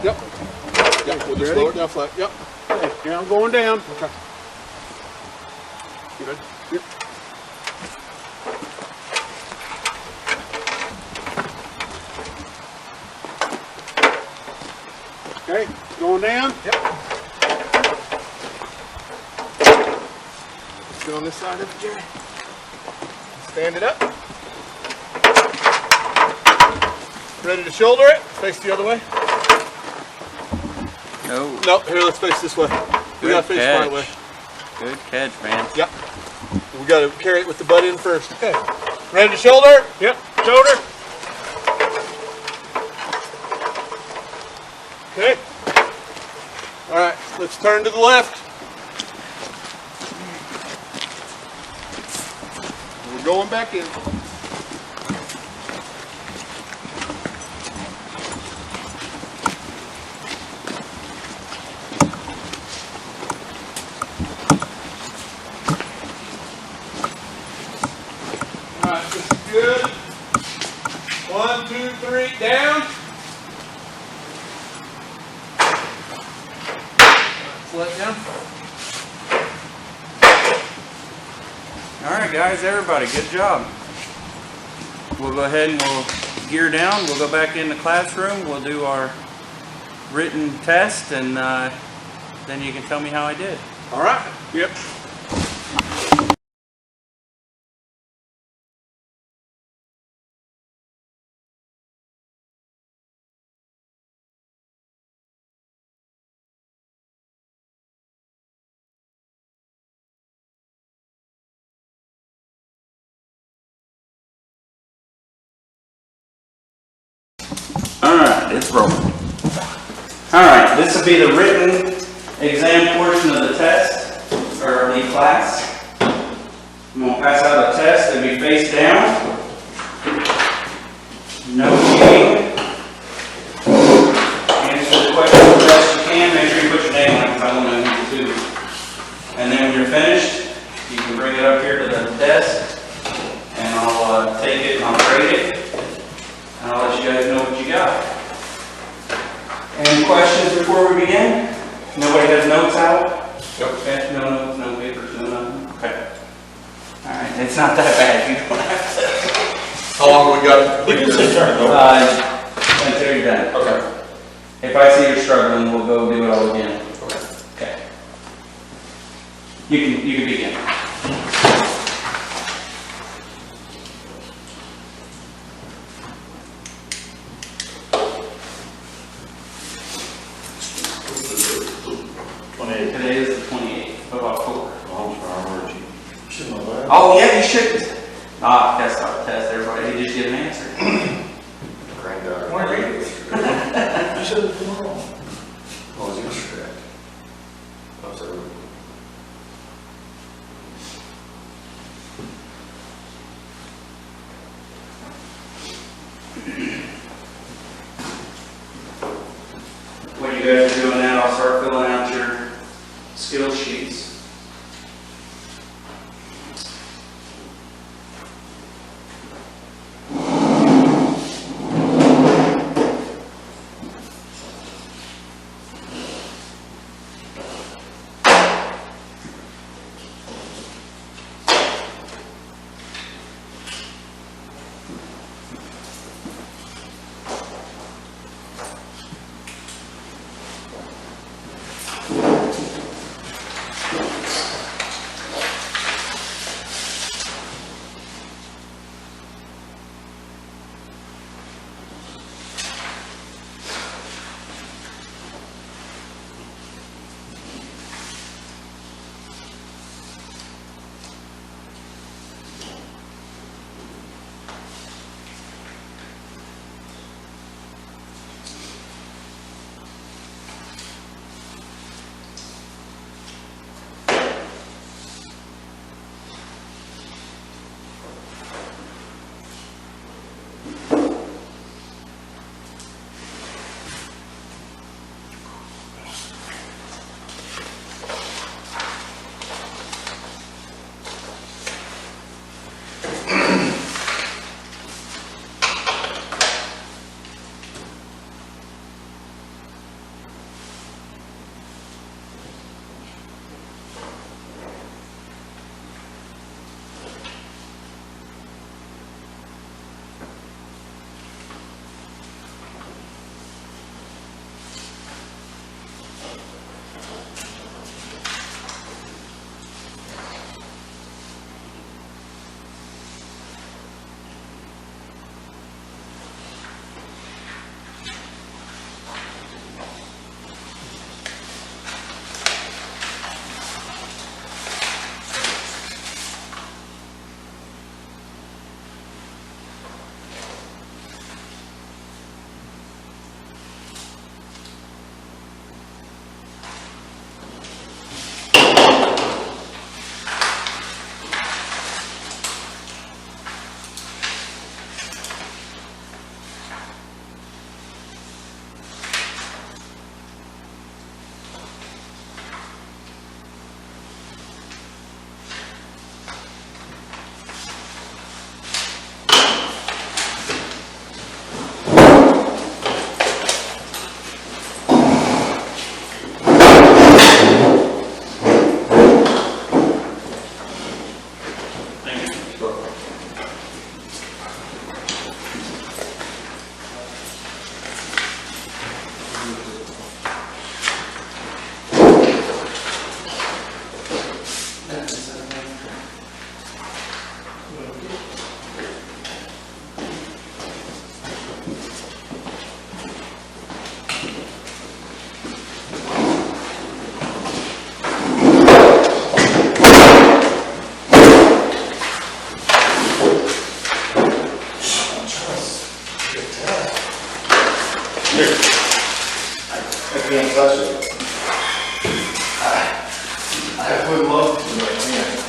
[SPEAKER 5] Yep. Yep. We'll just lower it down flat. Yep.
[SPEAKER 4] Okay. Yeah, I'm going down.
[SPEAKER 5] Okay. You ready? Yep.
[SPEAKER 4] Okay. Going down.
[SPEAKER 5] Yep. Let's go on this side of it, Jerry. Stand it up. Ready to shoulder it? Face the other way.
[SPEAKER 1] No.
[SPEAKER 5] No, here, let's face this way. We gotta face the right way.
[SPEAKER 1] Good catch, man.
[SPEAKER 5] Yep. We gotta carry it with the butt in first. Okay. Ready to shoulder?
[SPEAKER 4] Yep. Shoulder.
[SPEAKER 5] Okay. All right, let's turn to the left. We're going back in. All right, this is good. 1, 2, 3, down. Let it down.
[SPEAKER 1] All right, guys, everybody, good job. We'll go ahead and we'll gear down. We'll go back in the classroom. We'll do our written test, and then you can tell me how I did.
[SPEAKER 5] All right. Yep.
[SPEAKER 1] All right, it's rolling. All right, this will be the written exam portion of the test, or the class. I'm going to pass out a test. It'll be face down. No cheating. Answer the question as best you can. Make sure you put your name on it because I want to know who to do. And then when you're finished, you can bring it up here to the desk, and I'll take it and I'll grade it. And I'll let you guys know what you got. Any questions before we begin? Nobody has notes out? Okay, no notes, no papers, no nothing? Okay. All right, it's not that bad. You don't have to.
[SPEAKER 6] How long we got?
[SPEAKER 2] You can say turn it over.
[SPEAKER 1] Until you're done.
[SPEAKER 6] Okay.
[SPEAKER 1] If I see you're struggling, we'll go do it all again. Okay. You can begin. Today is the 28th of October. Oh, yeah, you should. That's not a test, everybody. You just get an answer.
[SPEAKER 6] Granddaughter.
[SPEAKER 1] Why read it?
[SPEAKER 6] You said it tomorrow. Oh, it's yesterday. Oh, sorry.
[SPEAKER 1] When you guys are doing that, I'll start filling out your skill sheets.
[SPEAKER 6] I would love to, but I can't.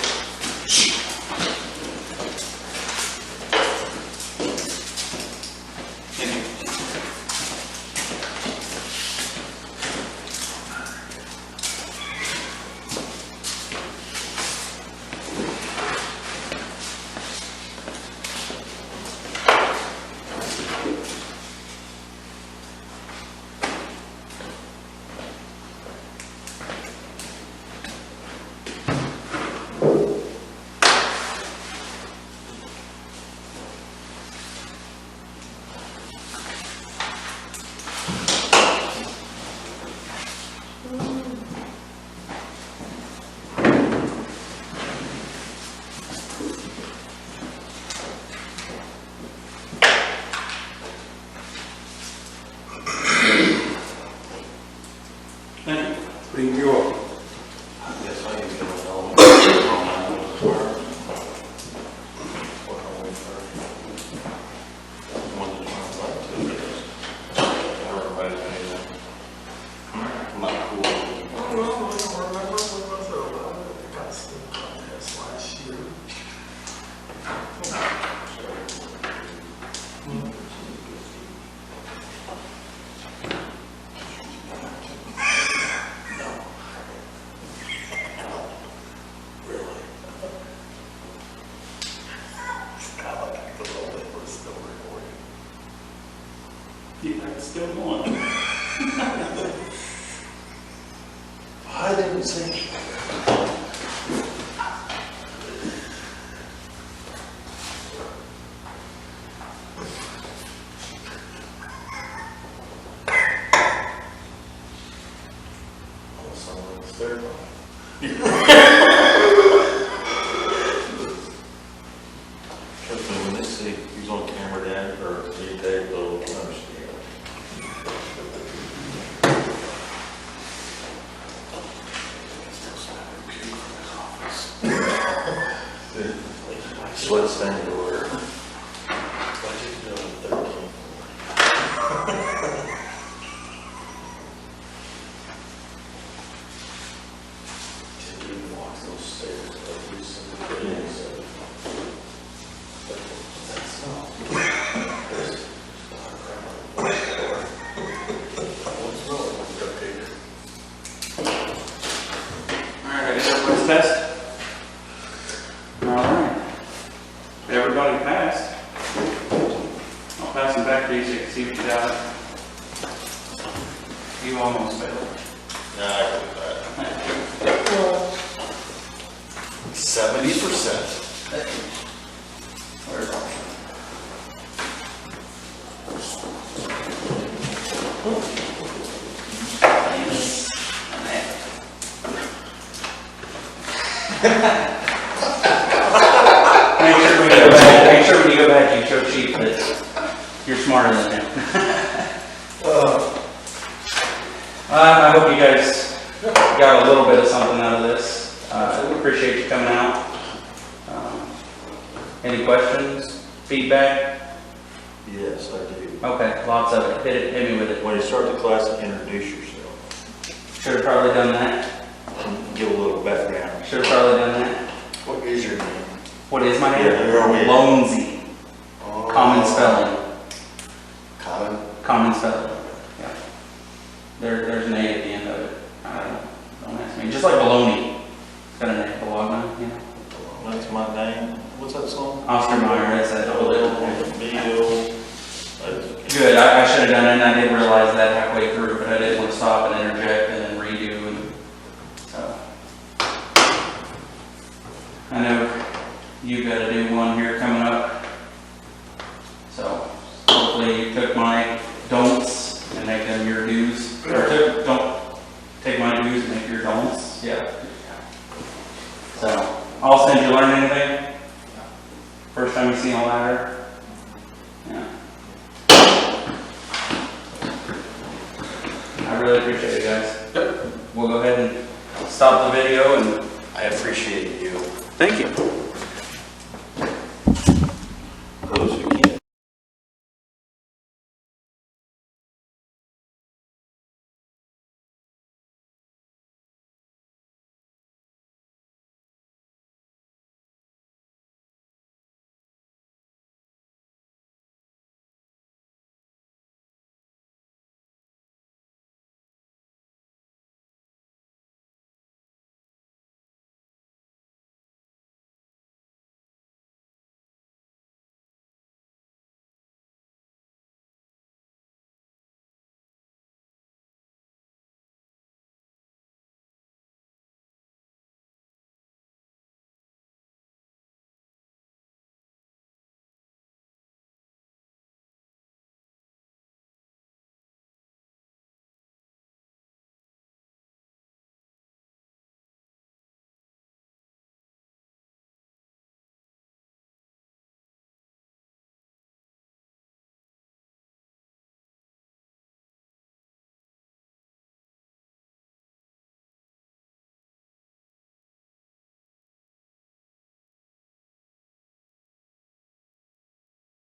[SPEAKER 1] Thank you all.
[SPEAKER 6] Yes, I can get it all.
[SPEAKER 1] Yeah, it's still going.
[SPEAKER 6] I didn't say. Someone's third when they see he's on camera, Dan, or you take, they'll understand. Sweat standing order. Why'd you do it at 13? Didn't even walk those stairs every single day. That's not. There's a lot of crap on the floor. What's wrong with the cupcake?
[SPEAKER 1] Alright, I guess everybody's passed. Alright. Everybody passed. I'll pass them back to you so you can see what you got. You almost failed.
[SPEAKER 6] Nah, I can do that. 70%.
[SPEAKER 1] Where's all? Make sure when you go back, you show Chief that you're smarter than him. I hope you guys got a little bit of something out of this. Appreciate you coming out. Any questions? Feedback?
[SPEAKER 6] Yes, I do.
[SPEAKER 1] Okay, lots of it. Hit me with it.
[SPEAKER 6] When you start the class, introduce yourself.
[SPEAKER 1] Should have probably done that.
[SPEAKER 6] And give a little background.
[SPEAKER 1] Should have probably done that.
[SPEAKER 6] What is your name?
[SPEAKER 1] What is my name?
[SPEAKER 6] Yeah, where are we at?
[SPEAKER 1] Lonza.
[SPEAKER 6] Oh.
[SPEAKER 1] Common spelling.
[SPEAKER 6] Common?
[SPEAKER 1] Spelling. Yeah. There's an A at the end of it. Don't ask me. Just like baloney. It's got an A, Bologna, you know.
[SPEAKER 6] That's my name. What's that song?
[SPEAKER 1] Ostermeyer, that's that.
[SPEAKER 6] Bill.
[SPEAKER 1] Good, I should have done it, and I didn't realize that halfway through, but I didn't want to stop and interject and then redo, and so. I know you got to do one here coming up, so hopefully you took my don'ts and make them your do's, or don't take my do's and make your don'ts, yeah. So, Austin, did you learn anything? First time you seen a ladder? Yeah. I really appreciate it, guys. Yep. We'll go ahead and stop the video, and
[SPEAKER 6] I appreciate you.
[SPEAKER 1] thank you.